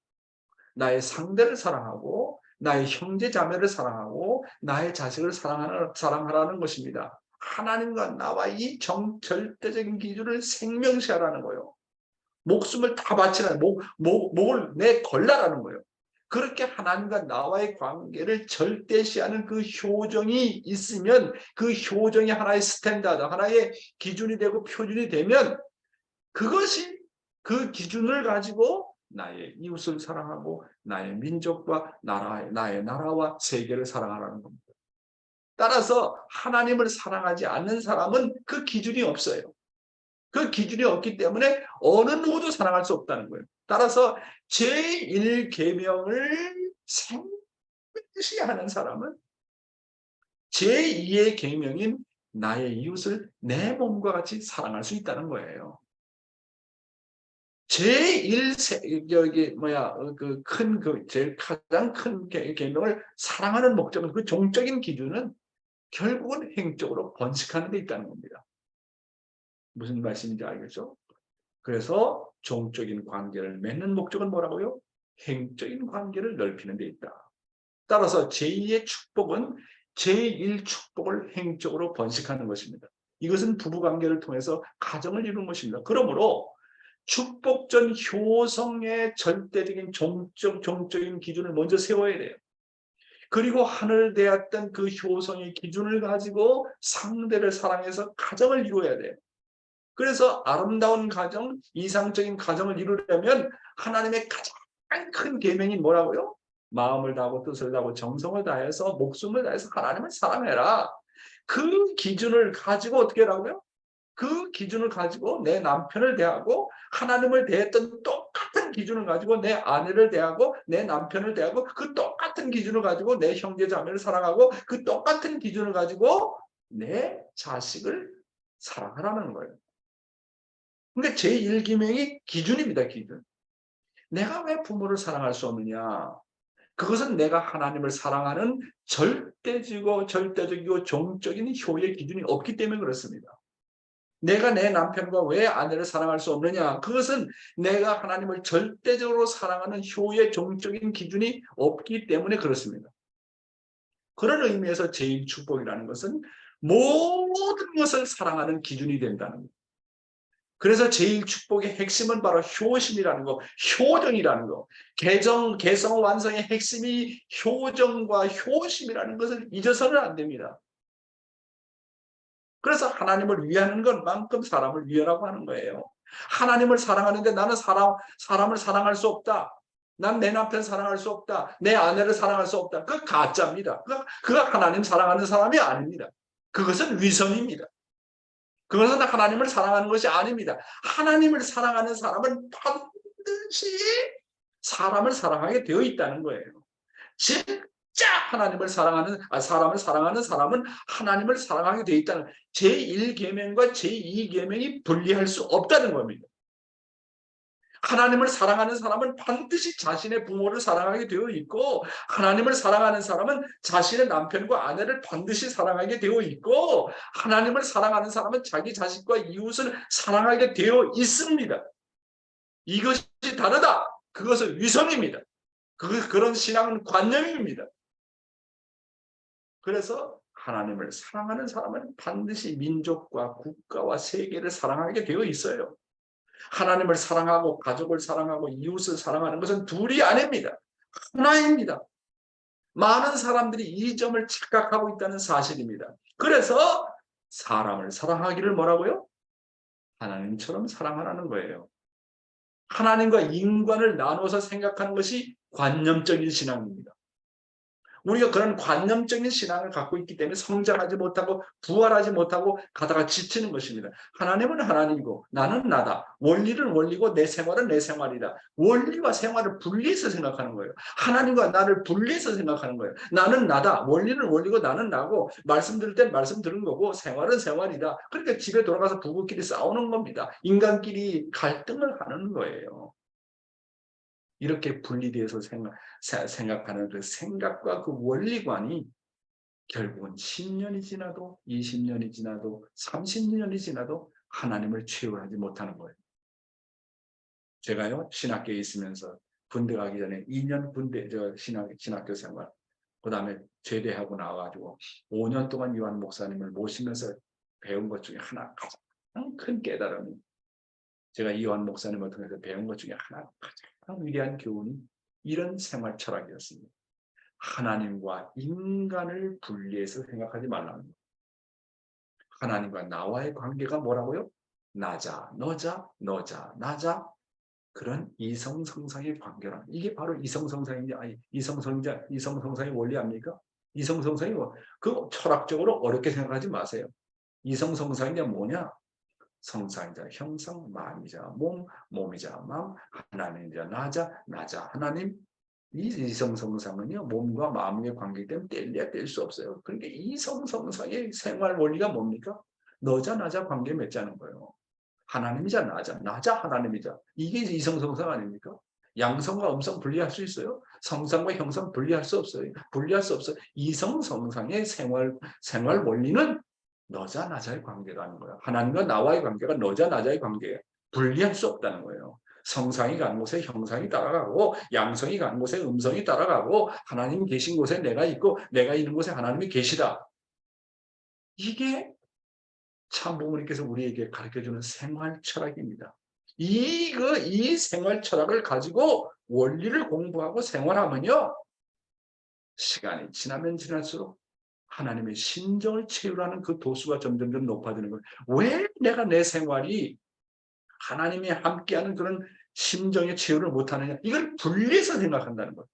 Speaker 3: 나의 상대를 사랑하고 나의 형제 자매를 사랑하고 나의 자식을 사랑하라는 것입니다. 하나님과 나와 이 절대적인 기준을 생명시하라는 거예요. 목숨을 다 바치라는, 목을 내걸라라는 거예요. 그렇게 하나님과 나와의 관계를 절대시하는 그 효정이 있으면, 그 효정이 하나의 스탠다드, 하나의 기준이 되고 표준이 되면 그것이 그 기준을 가지고 나의 이웃을 사랑하고 나의 민족과 나의 나라와 세계를 사랑하라는 겁니다. 따라서 하나님을 사랑하지 않는 사람은 그 기준이 없어요. 그 기준이 없기 때문에 어느 누구도 사랑할 수 없다는 거예요. 따라서 제1계명을 생명시하는 사람은 제2의 계명인 나의 이웃을 내 몸과 같이 사랑할 수 있다는 거예요. 제일 가장 큰 계명을 사랑하는 목적은, 그 종적인 기준은 결국은 행적으로 번식하는 데 있다는 겁니다. 무슨 말씀인지 알겠죠? 그래서 종적인 관계를 맺는 목적은 뭐라고요? 행적인 관계를 넓히는 데 있다. 따라서 제2의 축복은 제1 축복을 행적으로 번식하는 것입니다. 이것은 부부관계를 통해서 가정을 이루는 것입니다. 그러므로 축복전 효성의 절대적인 종적인 기준을 먼저 세워야 돼요. 그리고 하늘 대했던 그 효성의 기준을 가지고 상대를 사랑해서 가정을 이루어야 돼요. 그래서 아름다운 가정, 이상적인 가정을 이루려면 하나님의 가장 큰 계명이 뭐라고요? 마음을 다하고 뜻을 다하고 정성을 다해서 목숨을 다해서 하나님을 사랑해라. 그 기준을 가지고 어떻게 하라고요? 그 기준을 가지고 내 남편을 대하고 하나님을 대했던 똑같은 기준을 가지고 내 아내를 대하고 내 남편을 대하고 그 똑같은 기준을 가지고 내 형제 자매를 사랑하고 그 똑같은 기준을 가지고 내 자식을 사랑하라는 거예요. 그러니까 제1계명이 기준입니다. 기준. 내가 왜 부모를 사랑할 수 없느냐? 그것은 내가 하나님을 사랑하는 절대적이고 종적인 효의 기준이 없기 때문에 그렇습니다. 내가 내 남편과 왜 아내를 사랑할 수 없느냐? 그것은 내가 하나님을 절대적으로 사랑하는 효의 종적인 기준이 없기 때문에 그렇습니다. 그런 의미에서 제1축복이라는 것은 모든 것을 사랑하는 기준이 된다는 겁니다. 그래서 제1축복의 핵심은 바로 효심이라는 거, 효정이라는 거. 개성 완성의 핵심이 효정과 효심이라는 것을 잊어서는 안 됩니다. 그래서 하나님을 위하는 것만큼 사람을 위하라고 하는 거예요. 하나님을 사랑하는데 나는 사람을 사랑할 수 없다. 난 내 남편 사랑할 수 없다. 내 아내를 사랑할 수 없다. 그거 가짜입니다. 그가 하나님 사랑하는 사람이 아닙니다. 그것은 위선입니다. 그것은 하나님을 사랑하는 것이 아닙니다. 하나님을 사랑하는 사람은 반드시 사람을 사랑하게 되어 있다는 거예요. 진짜 하나님을 사랑하는 사람을 사랑하는 사람은 하나님을 사랑하게 되어 있다는 제1계명과 제2계명이 분리할 수 없다는 겁니다. 하나님을 사랑하는 사람은 반드시 자신의 부모를 사랑하게 되어 있고 하나님을 사랑하는 사람은 자신의 남편과 아내를 반드시 사랑하게 되어 있고 하나님을 사랑하는 사람은 자기 자식과 이웃을 사랑하게 되어 있습니다. 이것이 다르다. 그것은 위선입니다. 그런 신앙은 관념입니다. 그래서 하나님을 사랑하는 사람은 반드시 민족과 국가와 세계를 사랑하게 되어 있어요. 하나님을 사랑하고 가족을 사랑하고 이웃을 사랑하는 것은 둘이 아닙니다. 하나입니다. 많은 사람들이 이 점을 착각하고 있다는 사실입니다. 그래서 사람을 사랑하기를 뭐라고요? 하나님처럼 사랑하라는 거예요. 하나님과 인간을 나눠서 생각하는 것이 관념적인 신앙입니다. 우리가 그런 관념적인 신앙을 갖고 있기 때문에 성장하지 못하고 부활하지 못하고 가다가 지치는 것입니다. 하나님은 하나님이고 나는 나다. 원리는 원리고 내 생활은 내 생활이다. 원리와 생활을 분리해서 생각하는 거예요. 하나님과 나를 분리해서 생각하는 거예요. 나는 나다. 원리는 원리고 나는 나고 말씀 들을 땐 말씀 들은 거고 생활은 생활이다. 그러니까 집에 돌아가서 부부끼리 싸우는 겁니다. 인간끼리 갈등을 하는 거예요. 이렇게 분리돼서 생각하는 그 생각과 그 원리관이 결국은 10년이 지나도 20년이 지나도 30년이 지나도 하나님을 취업하지 못하는 거예요. 제가요 신학교에 있으면서 군대 가기 전에 2년 군대 신학교 생활 그 다음에 제대하고 나와가지고 5년 동안 요한 목사님을 모시면서 배운 것 중에 하나 가장 큰 깨달음이 제가 이완 목사님을 통해서 배운 것 중에 하나 가장 위대한 교훈이 이런 생활 철학이었습니다. 하나님과 인간을 분리해서 생각하지 말라는 거예요. 하나님과 나와의 관계가 뭐라고요? 나자, 너자, 너자, 나자 그런 이성성상의 관계라. 이게 바로 이성성상인지 아니 이성성상의 원리 아닙니까? 이성성상이 그 철학적으로 어렵게 생각하지 마세요. 이성성상이 뭐냐? 성상이자 형상, 마음이자 몸, 몸이자 마음, 하나님이자 나자, 나자 하나님. 이 이성성상은요 몸과 마음의 관계이기 때문에 뗄래야 뗄 수 없어요. 그러니까 이성성상의 생활 원리가 뭡니까? 너자 나자 관계 맺자는 거예요. 하나님이자 나자, 나자 하나님이자 이게 이성성상 아닙니까? 양성과 음성 분리할 수 있어요? 성상과 형상 분리할 수 없어요. 분리할 수 없어요. 이성성상의 생활 원리는 너자 나자의 관계라는 거야. 하나님과 나와의 관계가 너자 나자의 관계예요. 분리할 수 없다는 거예요. 성상이 가는 곳에 형상이 따라가고 양성이 가는 곳에 음성이 따라가고 하나님이 계신 곳에 내가 있고 내가 있는 곳에 하나님이 계시다. 이게 참부모님께서 우리에게 가르쳐주는 생활 철학입니다. 이 생활 철학을 가지고 원리를 공부하고 생활하면요. 시간이 지나면 지날수록 하나님의 심정을 채우라는 그 도수가 점점점 높아지는 거예요. 왜 내가 내 생활이 하나님이 함께하는 그런 심정의 채우를 못하느냐. 이걸 분리해서 생각한다는 거예요.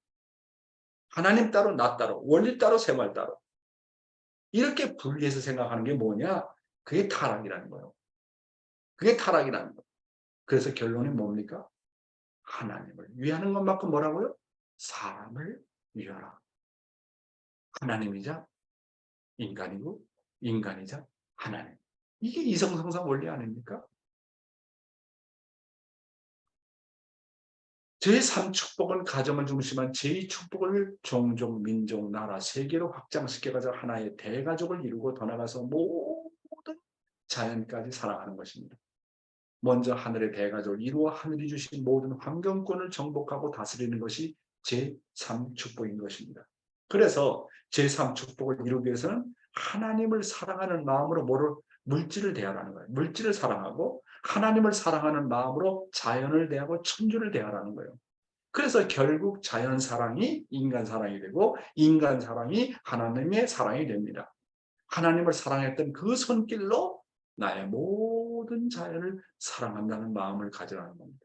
Speaker 3: 하나님 따로 나 따로 원리 따로 생활 따로. 이렇게 분리해서 생각하는 게 뭐냐. 그게 타락이라는 거예요. 그게 타락이라는 거예요. 그래서 결론이 뭡니까? 하나님을 위하는 것만큼 뭐라고요? 사람을 위하라. 하나님이자 인간이고 인간이자 하나님. 이게 이성성상 원리 아닙니까? 제3축복은 가정을 중심한 제2축복을 종족, 민족, 나라, 세계로 확장시켜가지고 하나의 대가족을 이루고 더 나아가서 모든 자연까지 사랑하는 것입니다. 먼저 하늘의 대가족을 이루어 하늘이 주신 모든 환경권을 정복하고 다스리는 것이 제3축복인 것입니다. 그래서 제3축복을 이루기 위해서는 하나님을 사랑하는 마음으로 물질을 대하라는 거예요. 물질을 사랑하고 하나님을 사랑하는 마음으로 자연을 대하고 천주를 대하라는 거예요. 그래서 결국 자연 사랑이 인간 사랑이 되고 인간 사랑이 하나님의 사랑이 됩니다. 하나님을 사랑했던 그 손길로 나의 모든 자연을 사랑한다는 마음을 가지라는 겁니다.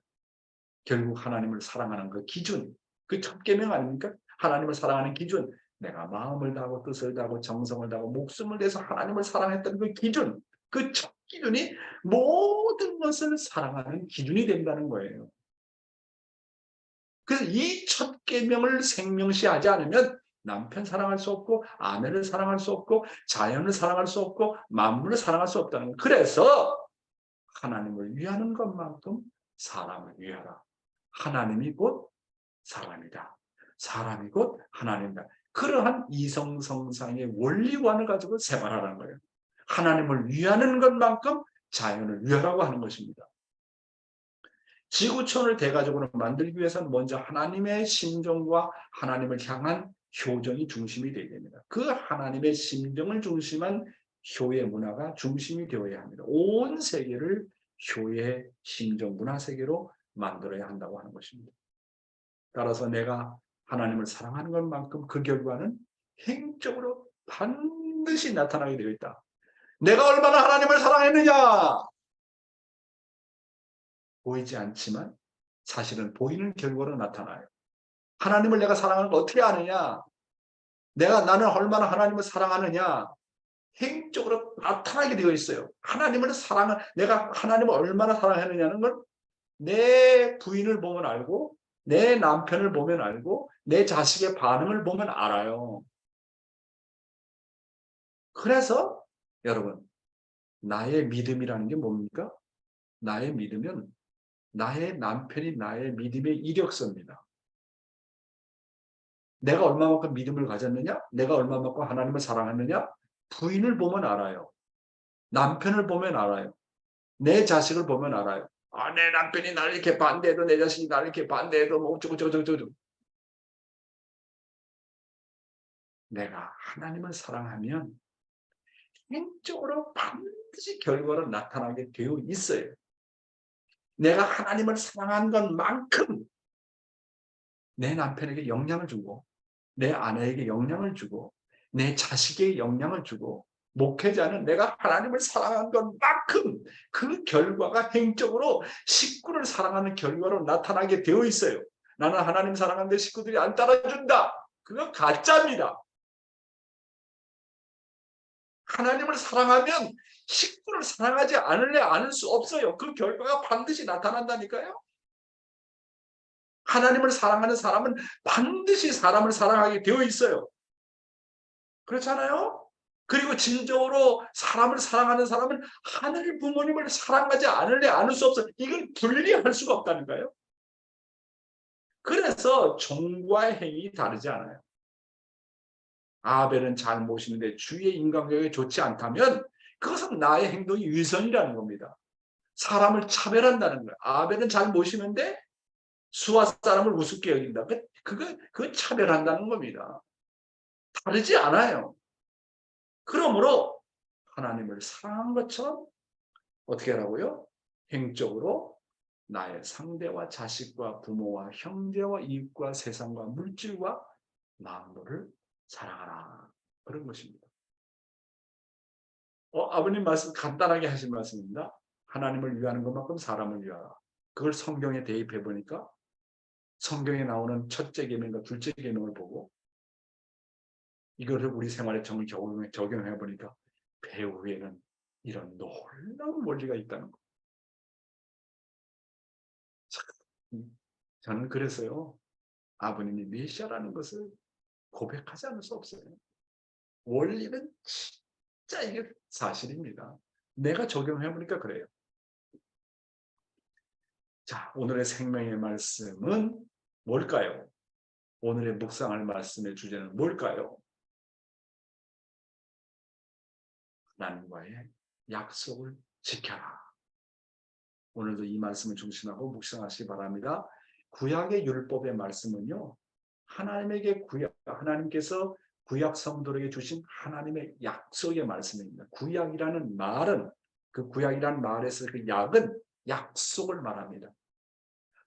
Speaker 3: 결국 하나님을 사랑하는 그 기준, 그 첫 계명 아닙니까? 하나님을 사랑하는 기준, 내가 마음을 다하고 뜻을 다하고 정성을 다하고 목숨을 내서 하나님을 사랑했던 그 기준, 그 첫 기준이 모든 것을 사랑하는 기준이 된다는 거예요. 그래서 이 첫 계명을 생명시하지 않으면 남편 사랑할 수 없고 아내를 사랑할 수 없고 자연을 사랑할 수 없고 만물을 사랑할 수 없다는 거예요. 그래서 하나님을 위하는 것만큼 사람을 위하라. 하나님이 곧 사람이다. 사람이 곧 하나님이다. 그러한 이성성상의 원리관을 가지고 생활하라는 거예요. 하나님을 위하는 것만큼 자연을 위하라고 하는 것입니다. 지구촌을 대가족으로 만들기 위해서는 먼저 하나님의 심정과 하나님을 향한 효정이 중심이 되어야 됩니다. 그 하나님의 심정을 중심한 효의 문화가 중심이 되어야 합니다. 온 세계를 효의 심정 문화 세계로 만들어야 한다고 하는 것입니다. 따라서 내가 하나님을 사랑하는 것만큼 그 결과는 행적으로 반드시 나타나게 되어 있다. 내가 얼마나 하나님을 사랑했느냐? 보이지 않지만 사실은 보이는 결과로 나타나요. 하나님을 내가 사랑하는 걸 어떻게 아느냐? 나는 얼마나 하나님을 사랑하느냐? 행적으로 나타나게 되어 있어요. 내가 하나님을 얼마나 사랑하느냐는 걸 내 부인을 보면 알고, 내 남편을 보면 알고, 내 자식의 반응을 보면 알아요. 그래서 여러분, 나의 믿음이라는 게 뭡니까? 나의 믿음은 나의 남편이 나의 믿음의 이력서입니다. 내가 얼마만큼 믿음을 가졌느냐? 내가 얼마만큼 하나님을 사랑하느냐? 부인을 보면 알아요. 남편을 보면 알아요. 내 자식을 보면 알아요. 내 남편이 나를 이렇게 반대해도 내 자식이 나를 이렇게 반대해도 뭐 어쩌고. 내가 하나님을 사랑하면 행적으로 반드시 결과로 나타나게 되어 있어요. 내가 하나님을 사랑한 것만큼 내 남편에게 영향을 주고 내 아내에게 영향을 주고 내 자식에게 영향을 주고 목회자는 내가 하나님을 사랑한 것만큼 그 결과가 행적으로 식구를 사랑하는 결과로 나타나게 되어 있어요. 나는 하나님 사랑하는데 식구들이 안 따라준다. 그건 가짜입니다. 하나님을 사랑하면 식구를 사랑하지 않을 수 없어요. 그 결과가 반드시 나타난다니까요. 하나님을 사랑하는 사람은 반드시 사람을 사랑하게 되어 있어요. 그렇잖아요? 그리고 진정으로 사람을 사랑하는 사람은 하늘 부모님을 사랑하지 않을 수 없어요. 이걸 분리할 수가 없다니까요. 그래서 종과 행위 다르지 않아요. 아벨은 잘 모시는데 주의 인간관계가 좋지 않다면 그것은 나의 행동이 위선이라는 겁니다. 사람을 차별한다는 거예요. 아벨은 잘 모시는데 수아 사람을 우습게 여긴다. 그거 차별한다는 겁니다. 다르지 않아요. 그러므로 하나님을 사랑한 것처럼 어떻게 하라고요? 행적으로 나의 상대와 자식과 부모와 형제와 이웃과 세상과 물질과 만물을 사랑하라. 그런 것입니다. 아버님 말씀 간단하게 하신 말씀입니다. 하나님을 위하는 것만큼 사람을 위하라. 그걸 성경에 대입해 보니까 성경에 나오는 첫째 계명과 둘째 계명을 보고 이거를 우리 생활에 적용해 보니까 배후에는 이런 놀라운 원리가 있다는 거. 저는 그래서요. 아버님이 메시아라는 것을 고백하지 않을 수 없어요. 원리는 진짜 이게 사실입니다. 내가 적용해 보니까 그래요. 자, 오늘의 생명의 말씀은 뭘까요? 오늘의 묵상할 말씀의 주제는 뭘까요? 하나님과의 약속을 지켜라. 오늘도 이 말씀을 중심하고 묵상하시기 바랍니다. 구약의 율법의 말씀은요. 하나님께서 구약 성도에게 주신 하나님의 약속의 말씀입니다. 구약이라는 말은 그 구약이라는 말에서 그 약은 약속을 말합니다.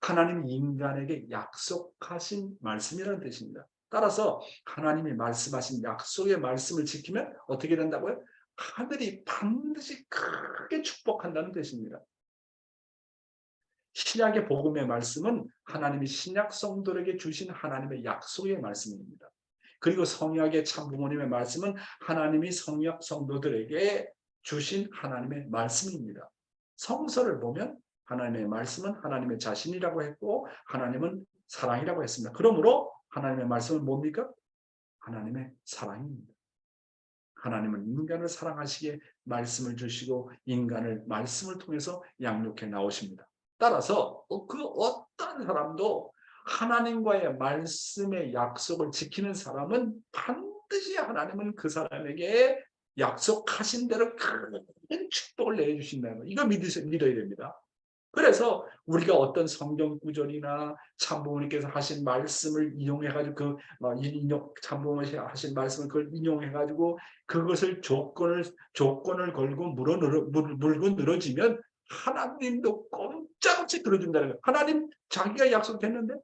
Speaker 3: 하나님이 인간에게 약속하신 말씀이라는 뜻입니다. 따라서 하나님이 말씀하신 약속의 말씀을 지키면 어떻게 된다고요? 하늘이 반드시 크게 축복한다는 뜻입니다. 신약의 복음의 말씀은 하나님이 신약 성도에게 주신 하나님의 약속의 말씀입니다. 그리고 성약의 참부모님의 말씀은 하나님이 성약 성도들에게 주신 하나님의 말씀입니다. 성서를 보면 하나님의 말씀은 하나님의 자신이라고 했고 하나님은 사랑이라고 했습니다. 그러므로 하나님의 말씀은 뭡니까? 하나님의 사랑입니다. 하나님은 인간을 사랑하시기에 말씀을 주시고 인간을 말씀을 통해서 양육해 나오십니다. 따라서 그 어떤 사람도 하나님과의 말씀의 약속을 지키는 사람은 반드시 하나님은 그 사람에게 약속하신 대로 큰 축복을 내주신다는 거. 이거 믿어야 됩니다. 그래서 우리가 어떤 성경 구절이나 참부모님께서 하신 말씀을 이용해가지고 참부모님께서 하신 말씀을 그걸 인용해가지고 그것을 조건을 걸고 물고 늘어지면 하나님도 꼼짝없이 들어준다는 거예요. 하나님 자기가 약속했는데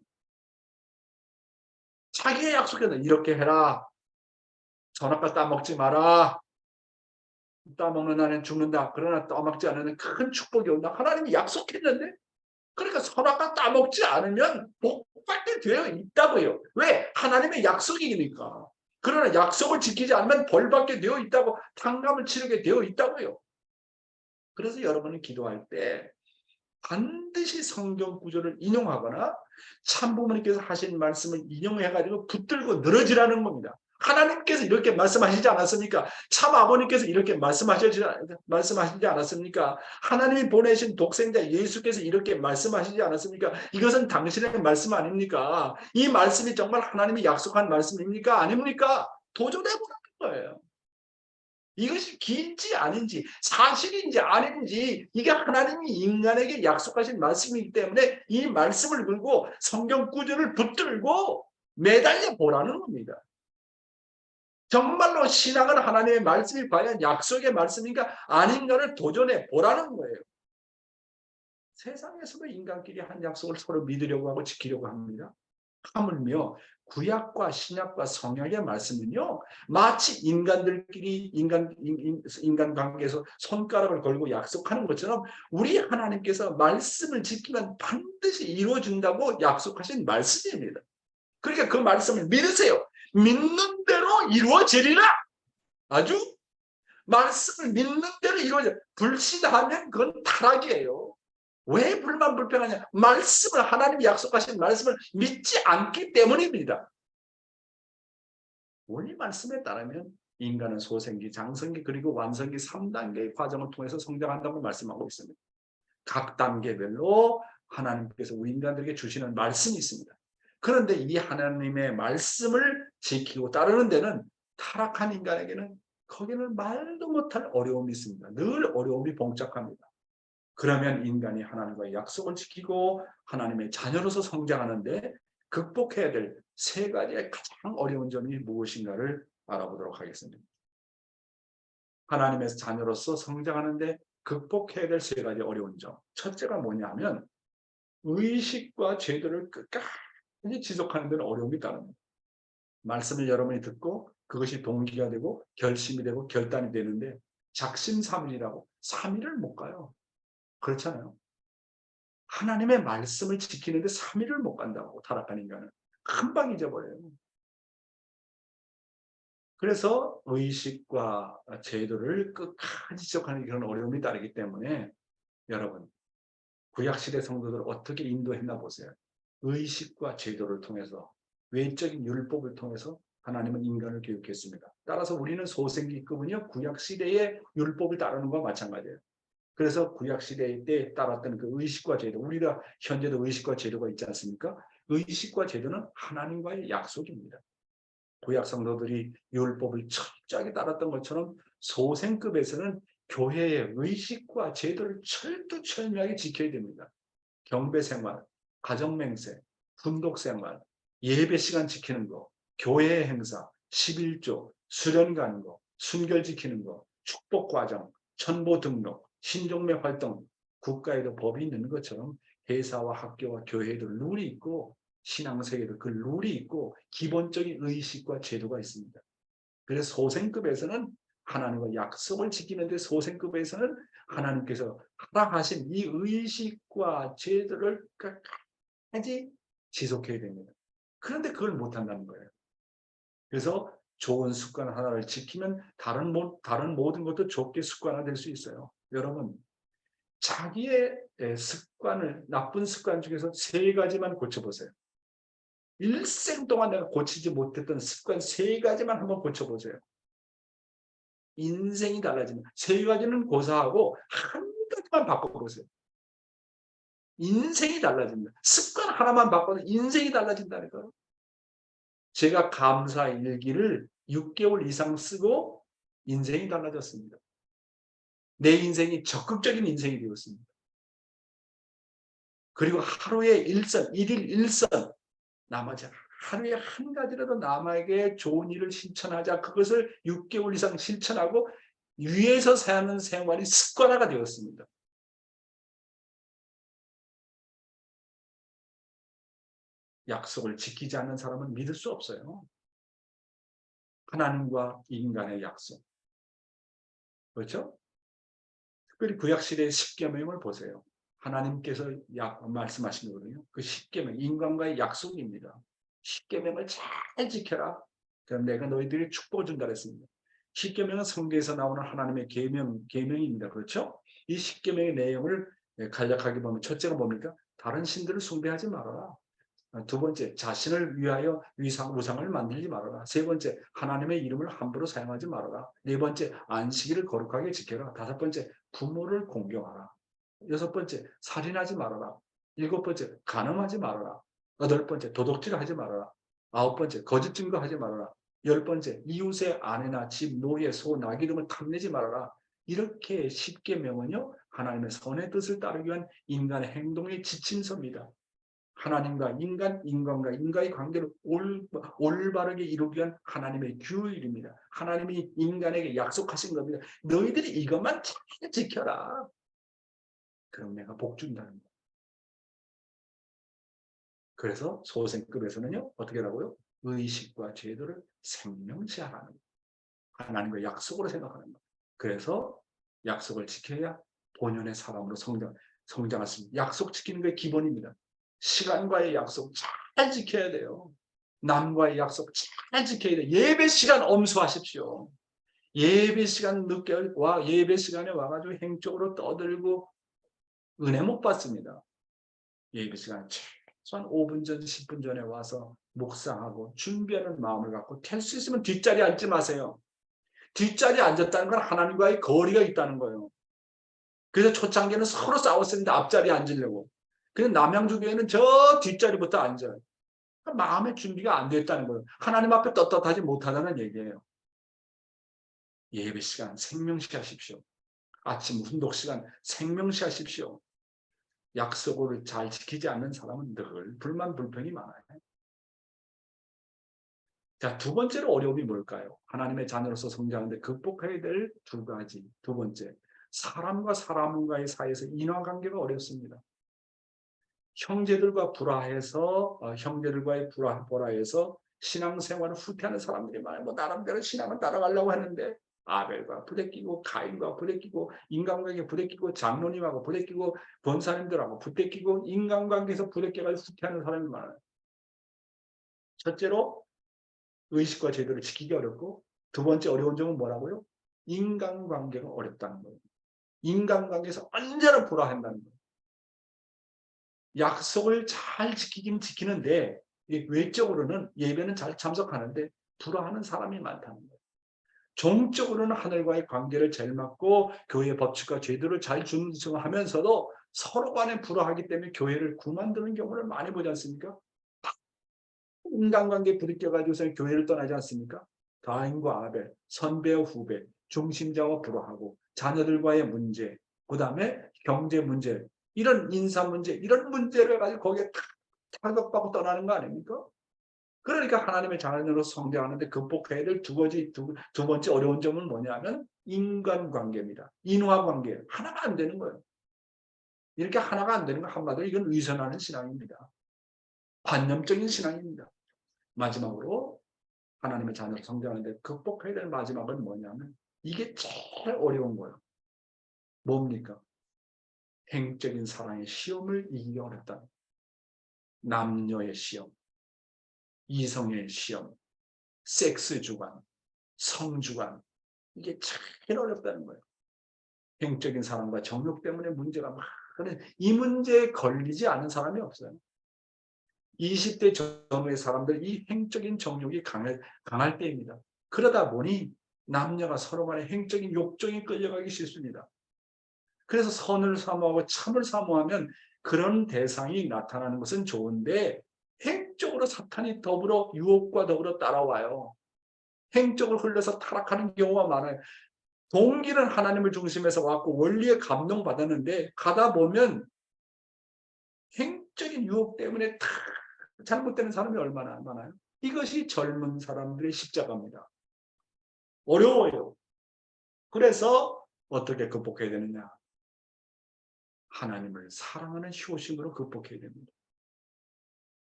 Speaker 3: 자기가 약속했는데 이렇게 해라. 선악과 따먹지 마라. 따먹는 나는 죽는다. 그러나 따먹지 않으면 큰 축복이 온다. 하나님이 약속했는데 그러니까 선악과 따먹지 않으면 복받게 되어 있다고요. 왜? 하나님의 약속이니까. 그러나 약속을 지키지 않으면 벌받게 되어 있다고 탕감을 치르게 되어 있다고요. 그래서 여러분이 기도할 때 반드시 성경 구절을 인용하거나 참부모님께서 하신 말씀을 인용해가지고 붙들고 늘어지라는 겁니다. 하나님께서 이렇게 말씀하시지 않았습니까? 참 아버님께서 이렇게 말씀하시지 않았습니까? 하나님이 보내신 독생자 예수께서 이렇게 말씀하시지 않았습니까? 이것은 당신의 말씀 아닙니까? 이 말씀이 정말 하나님이 약속한 말씀입니까? 아닙니까? 도전해보라는 거예요. 이것이 긴지 아닌지 사실인지 아닌지 이게 하나님이 인간에게 약속하신 말씀이기 때문에 이 말씀을 들고 성경 구절을 붙들고 매달려 보라는 겁니다. 정말로 신앙은 하나님의 말씀이 과연 약속의 말씀인가 아닌가를 도전해 보라는 거예요. 세상에서도 인간끼리 한 약속을 서로 믿으려고 하고 지키려고 합니다. 하물며 구약과 신약과 성약의 말씀은요 마치 인간들끼리 인간 관계에서 손가락을 걸고 약속하는 것처럼 우리 하나님께서 말씀을 지키면 반드시 이루어진다고 약속하신 말씀입니다. 그러니까 그 말씀을 믿으세요. 믿는 대로 이루어지리라. 아주 말씀을 믿는 대로 이루어져. 불신하면 그건 타락이에요. 왜 불만불평하냐? 말씀을 하나님이 약속하신 말씀을 믿지 않기 때문입니다. 원리 말씀에 따르면 인간은 소생기, 장성기 그리고 완성기 3단계의 과정을 통해서 성장한다고 말씀하고 있습니다. 각 단계별로 하나님께서 우리 인간들에게 주시는 말씀이 있습니다. 그런데 이 하나님의 말씀을 지키고 따르는 데는 타락한 인간에게는 거기는 말도 못할 어려움이 있습니다. 늘 어려움이 봉착합니다. 그러면 인간이 하나님과의 약속을 지키고 하나님의 자녀로서 성장하는데 극복해야 될 세 가지의 가장 어려운 점이 무엇인가를 알아보도록 하겠습니다. 하나님의 자녀로서 성장하는데 극복해야 될 세 가지 어려운 점. 첫째가 뭐냐면 의식과 제도를 끝까지 지속하는 데는 어려움이 있다는 말씀을 여러분이 듣고 그것이 동기가 되고 결심이 되고 결단이 되는데 작심삼일이라고 3일을 못 가요. 그렇잖아요. 하나님의 말씀을 지키는데 3일을 못 간다고 타락한 인간은 금방 잊어버려요. 그래서 의식과 제도를 끝까지 지속하는 그런 어려움이 따르기 때문에 여러분 구약시대 성도들을 어떻게 인도했나 보세요. 의식과 제도를 통해서 외적인 율법을 통해서 하나님은 인간을 교육했습니다. 따라서 우리는 소생기급은요 구약시대의 율법을 따르는 것과 마찬가지예요. 그래서 구약시대 때 따랐던 그 의식과 제도, 우리가 현재도 의식과 제도가 있지 않습니까? 의식과 제도는 하나님과의 약속입니다. 구약 성도들이 율법을 철저하게 따랐던 것처럼 소생급에서는 교회의 의식과 제도를 철두철미하게 지켜야 됩니다. 경배 생활, 가정 맹세, 분독 생활, 예배 시간 지키는 거, 교회 행사, 11조, 수련 가는 거, 순결 지키는 거, 축복 과정, 천보 등록, 신종매 활동, 국가에도 법이 있는 것처럼 회사와 학교와 교회에도 룰이 있고 신앙세계도 그 룰이 있고 기본적인 의식과 제도가 있습니다. 그래서 소생급에서는 하나님과 약속을 지키는데 소생급에서는 하나님께서 허락하신 이 의식과 제도를 끝까지 지속해야 됩니다. 그런데 그걸 못한다는 거예요. 그래서 좋은 습관 하나를 지키면 다른 모든 것도 좋게 습관화될 수 있어요. 여러분 자기의 습관을 나쁜 습관 중에서 세 가지만 고쳐보세요. 일생 동안 내가 고치지 못했던 습관 세 가지만 한번 고쳐보세요. 인생이 달라집니다. 세 가지는 고사하고 한 가지만 바꿔보세요. 인생이 달라집니다. 습관 하나만 바꿔도 인생이 달라진다니까요. 제가 감사 일기를 6개월 이상 쓰고 인생이 달라졌습니다. 내 인생이 적극적인 인생이 되었습니다. 그리고 하루의 일선, 일일 일선, 나머지 하루에 한 가지라도 남에게 좋은 일을 실천하자. 그것을 6개월 이상 실천하고 위에서 사는 생활이 습관화가 되었습니다. 약속을 지키지 않는 사람은 믿을 수 없어요. 하나님과 인간의 약속. 그렇죠? 특별히 구약시대의 십계명을 보세요. 하나님께서 말씀하신 거거든요. 그 십계명, 인간과의 약속입니다. 십계명을 잘 지켜라. 그럼 내가 너희들이 축복을 준다 그랬습니다. 십계명은 성경에서 나오는 하나님의 계명입니다. 그렇죠? 이 십계명의 내용을 간략하게 보면 첫째가 뭡니까? 다른 신들을 숭배하지 말아라. 두 번째, 자신을 위하여 우상을 만들지 말아라. 세 번째, 하나님의 이름을 함부로 사용하지 말아라. 네 번째, 안식일을 거룩하게 지켜라. 다섯 번째, 부모를 공경하라. 여섯 번째, 살인하지 말아라. 일곱 번째, 간음하지 말아라. 여덟 번째, 도둑질하지 말아라. 아홉 번째, 거짓 증거하지 말아라. 열 번째, 이웃의 아내나 집, 노예, 소, 나귀 등을 탐내지 말아라. 이렇게 십계명은요, 하나님의 선의 뜻을 따르기 위한 인간의 행동의 지침서입니다. 하나님과 인간과 인간의 관계를 올바르게 이루기 위한 하나님의 규율입니다. 하나님이 인간에게 약속하신 겁니다. 너희들이 이것만 잘 지켜라. 그럼 내가 복 준다는 거예요. 그래서 소생급에서는요, 어떻게 하라고요? 의식과 제도를 생명시하라는 거예요. 하나님과 약속으로 생각하는 거예요. 그래서 약속을 지켜야 본연의 사람으로 성장할 수 있습니다. 약속 지키는 게 기본입니다. 시간과의 약속 잘 지켜야 돼요. 남과의 약속 잘 지켜야 돼요. 예배 시간 엄수하십시오. 예배 시간 늦게 예배 시간에 와가지고 행적으로 떠들고 은혜 못 받습니다. 예배 시간 최소한 5분 전, 10분 전에 와서 묵상하고 준비하는 마음을 갖고 될 수 있으면 뒷자리에 앉지 마세요. 뒷자리에 앉았다는 건 하나님과의 거리가 있다는 거예요. 그래서 초창기에는 서로 싸웠었는데 앞자리에 앉으려고. 그래서 남양주교회는 저 뒷자리부터 앉아요. 마음의 준비가 안 됐다는 거예요. 하나님 앞에 떳떳하지 못하다는 얘기예요. 예배 시간 생명시 하십시오. 아침 훈독 시간 생명시하십시오. 약속을 잘 지키지 않는 사람은 늘 불만 불평이 많아요. 자, 두 번째로 어려움이 뭘까요? 하나님의 자녀로서 성장하는데 극복해야 될 두 가지. 두 번째, 사람과 사람과의 사이에서 인화관계가 어렵습니다. 형제들과 불화해서 형제들과의 불화해서 신앙생활을 후퇴하는 사람들이 많아요. 뭐 나름대로 신앙을 따라가려고 하는데 아벨과 부대끼고 가인과 부대끼고 인간관계 부대끼고 장로님하고 부대끼고 권사님들하고 부대끼고 인간관계에서 부대껴가지고 후퇴하는 사람이 많아요. 첫째로 의식과 제도를 지키기 어렵고, 두 번째 어려운 점은 뭐라고요? 인간관계가 어렵다는 거예요. 인간관계에서 언제나 불화한다는 거예요. 약속을 잘 지키긴 지키는데 외적으로는 예배는 잘 참석하는데 불화하는 사람이 많다는 거예요. 종적으로는 하늘과의 관계를 잘 맺고 교회의 법칙과 제도를 잘 준수하면서도 서로 간에 불화하기 때문에 교회를 그만두는 경우를 많이 보지 않습니까? 인간관계에 부딪혀가지고서 교회를 떠나지 않습니까? 가인과 아벨, 선배와 후배, 중심자와 불화하고 자녀들과의 문제, 그 다음에 경제 문제, 이런 인사 문제, 이런 문제를 가지고 거기에 탁 타격받고 떠나는 거 아닙니까? 그러니까 하나님의 자녀로 성장하는데 극복해야 될 두 번째 어려운 점은 뭐냐면 인간관계입니다. 인화관계. 하나가 안 되는 거예요. 이렇게 하나가 안 되는 건 한마디로 이건 위선하는 신앙입니다. 관념적인 신앙입니다. 마지막으로 하나님의 자녀로 성장하는데 극복해야 될 마지막은 뭐냐면 이게 제일 어려운 거예요. 뭡니까? 행적인 사랑의 시험을 이기기 어렵다. 남녀의 시험, 이성의 시험, 섹스 주관, 성 주관, 이게 제일 어렵다는 거예요. 행적인 사랑과 정욕 때문에 문제가 많은, 이 문제에 걸리지 않은 사람이 없어요. 20대 전후의 사람들 이 행적인 정욕이 강할 때입니다. 그러다 보니 남녀가 서로 간에 행적인 욕정에 끌려가기 쉽습니다. 그래서 선을 사모하고 참을 사모하면 그런 대상이 나타나는 것은 좋은데 행적으로 사탄이 더불어 유혹과 더불어 따라와요. 행적으로 흘러서 타락하는 경우가 많아요. 동기는 하나님을 중심에서 왔고 원리에 감동받았는데 가다 보면 행적인 유혹 때문에 다 잘못되는 사람이 얼마나 많아요. 이것이 젊은 사람들의 십자가입니다. 어려워요. 그래서 어떻게 극복해야 되느냐. 하나님을 사랑하는 효심으로 극복해야 됩니다.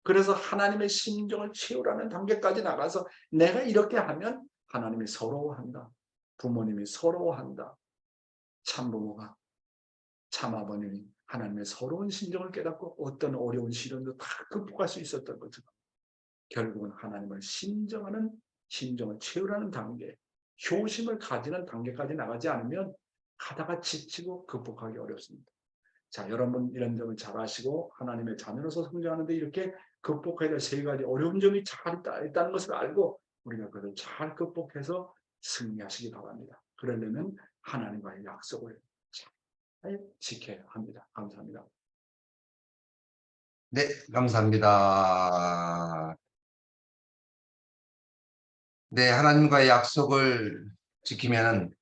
Speaker 3: 그래서 하나님의 심정을 채우라는 단계까지 나가서 내가 이렇게 하면 하나님이 서러워한다. 부모님이 서러워한다. 참부모가, 참아버님이 하나님의 서러운 심정을 깨닫고 어떤 어려운 시련도 다 극복할 수 있었던 것처럼 결국은 하나님을 심정을 채우라는 단계, 효심을 가지는 단계까지 나가지 않으면 가다가 지치고 극복하기 어렵습니다. 자, 여러분 이런 점을 잘 아시고 하나님의 자녀로서 성장하는데 이렇게 극복해야 될 세 가지 어려운 점이 잘 있다는 것을 알고 우리가 그것을 잘 극복해서 승리하시기 바랍니다. 그러려면 하나님과의 약속을 잘 지켜야 합니다. 감사합니다.
Speaker 1: 네, 감사합니다. 네, 하나님과의 약속을 지키면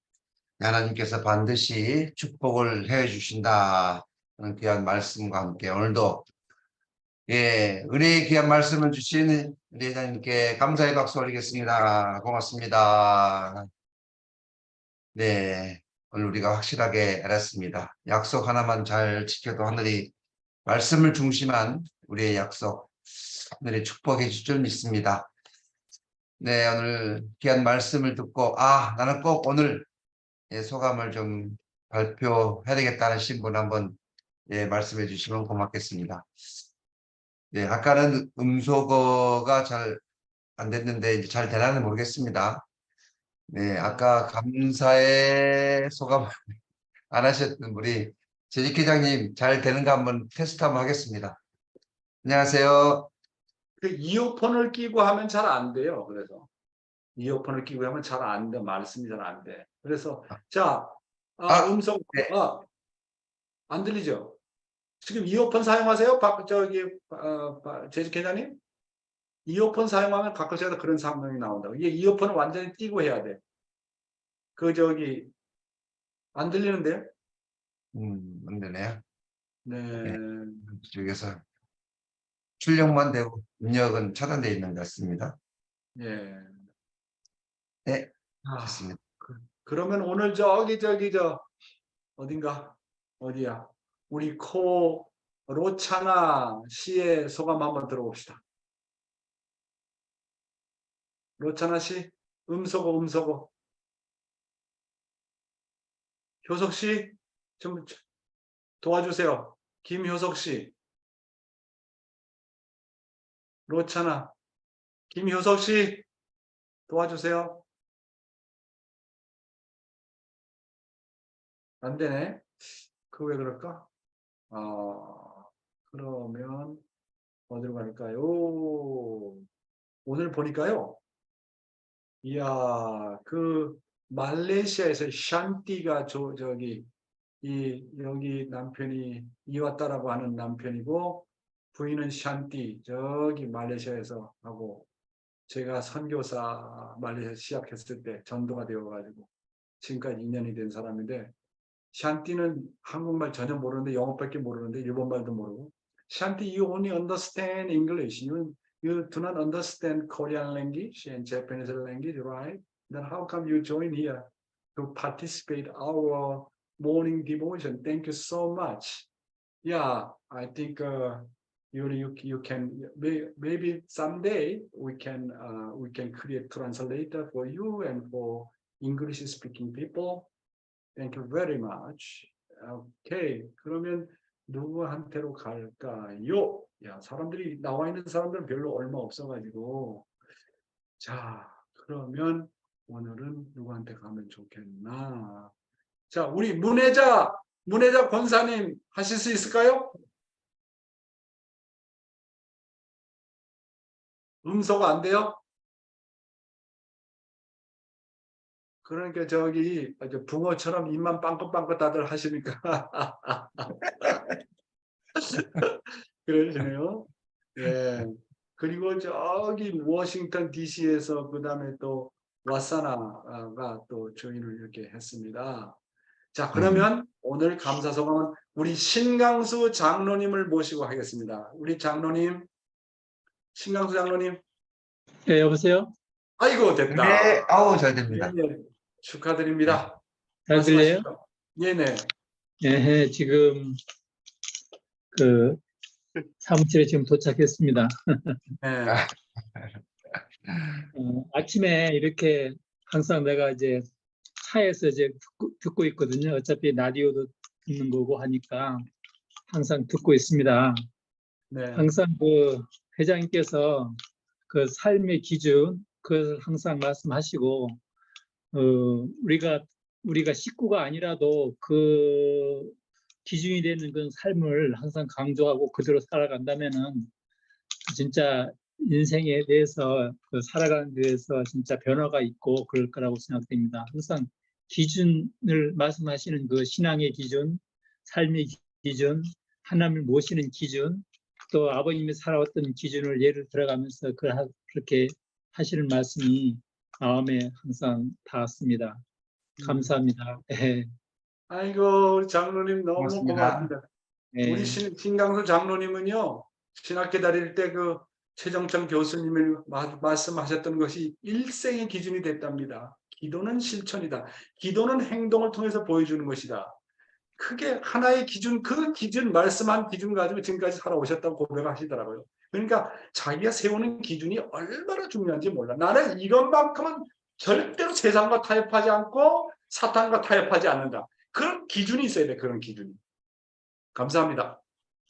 Speaker 1: 하나님께서 반드시 축복을 해 주신다. 는 귀한 말씀과 함께 오늘도 은혜의 귀한 말씀을 주신 우리 회장님께 감사의 박수 올리겠습니다. 고맙습니다. 네, 오늘 우리가 확실하게 알았습니다. 약속 하나만 잘 지켜도 하늘이 말씀을 중심한 우리의 약속, 하늘이 축복해 줄 줄 믿습니다. 네, 오늘 귀한 말씀을 듣고 나는 꼭 오늘 소감을 좀 발표해야 되겠다는 신분 한번 말씀해 주시면 고맙겠습니다. 네, 아까는 음소거가 잘 안 됐는데 이제 잘 되나는 모르겠습니다. 네, 아까 감사의 소감 안 하셨던 우리 재직 회장님 잘 되는가 한번 테스트 한번 하겠습니다. 안녕하세요.
Speaker 3: 그 이어폰을 끼고 하면 잘 안 돼요. 그래서 이어폰을 끼고 하면 잘 안 돼. 말씀이 잘 안 돼. 그래서 자, 음성
Speaker 1: 네.
Speaker 3: 안 들리죠? 지금 이어폰 사용하세요? 재직 회장님? 이어폰 사용하면 가끔씩 그런 상황이 나온다고. 이게 이어폰을 완전히 띄고 해야 돼. 안 들리는데요?
Speaker 1: 안 되네요.
Speaker 3: 네.
Speaker 1: 쪽에서 출력만 되고 입력은 차단되어 있는 것 같습니다.
Speaker 3: 예.
Speaker 1: 네,
Speaker 3: 아,
Speaker 1: 됐습니다.
Speaker 3: 그러면 오늘 어딘가? 어디야? 우리 로차나 씨의 소감 한번 들어봅시다. 로차나 씨, 음소거. 효석 씨, 좀 도와주세요. 김효석 씨, 로차나, 김효석 씨, 도와주세요. 안 되네. 그 왜 그럴까? 그러면 어디로 갈까요? 오늘 보니까요. 이야, 그 말레이시아에서 샨띠가 여기 남편이 이왔다라고 하는 남편이고 부인은 샨띠 저기 말레이시아에서 하고 제가 선교사 말레이시아 시작했을 때 전도가 되어가지고 지금까지 2년이 된 사람인데 샨띠는 한국말 전혀 모르는데 영어밖에 모르는데 일본말도 모르고 샨띠 you only understand English you do not understand Korean language and Japanese language right then how come you join here to participate our morning devotion thank you so much yeah I think you can maybe someday we can create translator for you and for English speaking people Thank you very much. 오케이. 그러면 누구한테로 갈까요? 야, 사람들이 나와 있는 사람들은 별로 얼마 없어가지고 자, 그러면 오늘은 누구한테 가면 좋겠나? 자, 우리 문혜자 권사님 하실 수 있을까요? 음소가 안 돼요? 그러니까 저기 아주 붕어처럼 입만 빵긋빵긋 다들 하시니까 그러시네요. 예. 그리고 저기 워싱턴 DC에서 그 다음에 또 와사나가 또 조인을 이렇게 했습니다. 자, 그러면 오늘 감사 소감은 우리 신강수 장로님을 모시고 하겠습니다. 우리 장로님, 신강수 장로님.
Speaker 5: 네, 여보세요?
Speaker 3: 아이고, 됐다.
Speaker 1: 네, 아우 잘
Speaker 3: 예,
Speaker 1: 됩니다.
Speaker 3: 예. 축하드립니다.
Speaker 5: 잘 들려요?
Speaker 3: 말씀하십시오. 네네.
Speaker 5: 예, 지금 그 사무실에 지금 도착했습니다.
Speaker 3: 네.
Speaker 5: 아침에 이렇게 항상 내가 이제 차에서 이제 듣고 있거든요. 어차피 라디오도 듣는 거고 하니까 항상 듣고 있습니다.
Speaker 3: 네.
Speaker 5: 항상 그 회장님께서 그 삶의 기준 그 항상 말씀하시고 우리가 식구가 아니라도 그 기준이 되는 그 삶을 항상 강조하고 그대로 살아간다면은 진짜 인생에 대해서 그 살아가는 데에서 진짜 변화가 있고 그럴 거라고 생각됩니다. 항상 기준을 말씀하시는 그 신앙의 기준, 삶의 기준, 하나님을 모시는 기준, 또 아버님이 살아왔던 기준을 예를 들어가면서 그렇게 하시는 말씀이 마음에 항상 닿았습니다. 감사합니다. 네.
Speaker 3: 아이고, 우리 장로님 너무
Speaker 1: 고맙습니다.
Speaker 3: 고맙습니다.
Speaker 5: 네.
Speaker 3: 우리 신강수 장로님은요, 신학교 다닐 때 그 최정천 교수님이 말씀하셨던 것이 일생의 기준이 됐답니다. 기도는 실천이다. 기도는 행동을 통해서 보여주는 것이다. 그게 하나의 기준, 그 기준, 말씀한 기준 가지고 지금까지 살아오셨다고 고백하시더라고요. 그러니까 자기가 세우는 기준이 얼마나 중요한지 몰라. 나는 이것만큼은 절대로 세상과 타협하지 않고 사탄과 타협하지 않는다. 그런 기준이 있어야 돼, 그런 기준이. 감사합니다.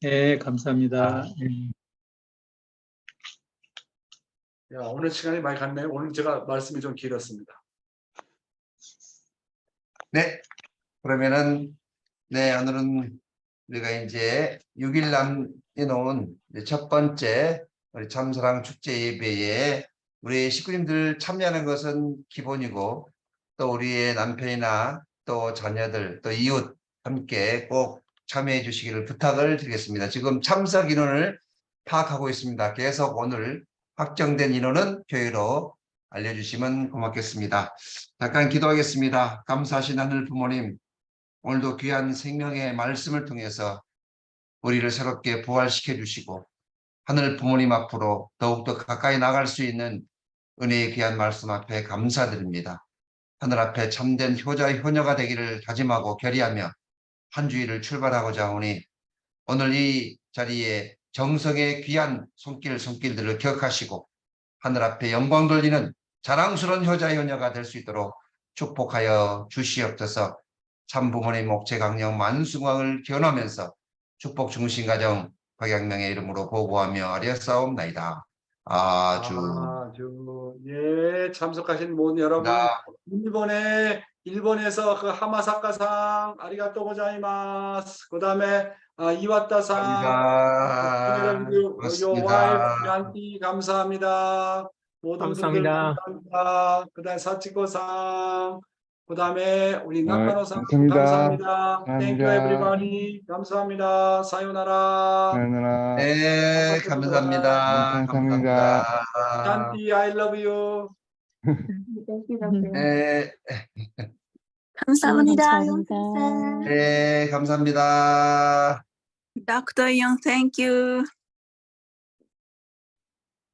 Speaker 5: 네, 감사합니다. 네.
Speaker 3: 야, 오늘 시간이 많이 갔네요. 오늘 제가 말씀이 좀 길었습니다.
Speaker 1: 네, 그러면은 네, 오늘은 우리가 이제 6일 남겨놓은 첫 번째 우리 참사랑 축제 예배에 우리 식구님들 참여하는 것은 기본이고 또 우리의 남편이나 또 자녀들 또 이웃 함께 꼭 참여해 주시기를 부탁을 드리겠습니다. 지금 참석 인원을 파악하고 있습니다. 계속 오늘 확정된 인원은 교회로 알려주시면 고맙겠습니다. 잠깐 기도하겠습니다. 감사하신 하늘 부모님, 오늘도 귀한 생명의 말씀을 통해서 우리를 새롭게 부활시켜 주시고 하늘 부모님 앞으로 더욱더 가까이 나갈 수 있는 은혜의 귀한 말씀 앞에 감사드립니다. 하늘 앞에 참된 효자 효녀가 되기를 다짐하고 결의하며 한 주일을 출발하고자 하오니 오늘 이 자리에 정성의 귀한 손길들을 기억하시고 하늘 앞에 영광 돌리는 자랑스러운 효자 효녀가 될 수 있도록 축복하여 주시옵소서. 참 부모님 목재 강령 만수광을 기원하면서 축복 중심 가정 박양명의 이름으로 보고하며 아뢰었사옵나이다. 아주.
Speaker 3: 예, 참석하신 모든 여러분,
Speaker 1: 나
Speaker 3: 일본에서 그 하마사카상 아리가또 고자이마스. 그다음에 이와타상,
Speaker 1: 감사합니다.
Speaker 3: 요
Speaker 1: 고맙습니다.
Speaker 3: 와이프 양띠 감사합니다. 모든 분들
Speaker 6: 감사합니다.
Speaker 3: 감사합니다. 그다음에 사치코상, 그다음에 우리 나카노상
Speaker 6: 감사합니다.
Speaker 3: 감사합니다. Thank you everybody. 감사합니다. 사요나라.
Speaker 1: 네, 감사합니다.
Speaker 6: 감사합니다.
Speaker 3: 샨티 I love you.
Speaker 1: 네,
Speaker 7: 감사합니다.
Speaker 1: 네, 감사합니다.
Speaker 7: Dr. Young, thank you.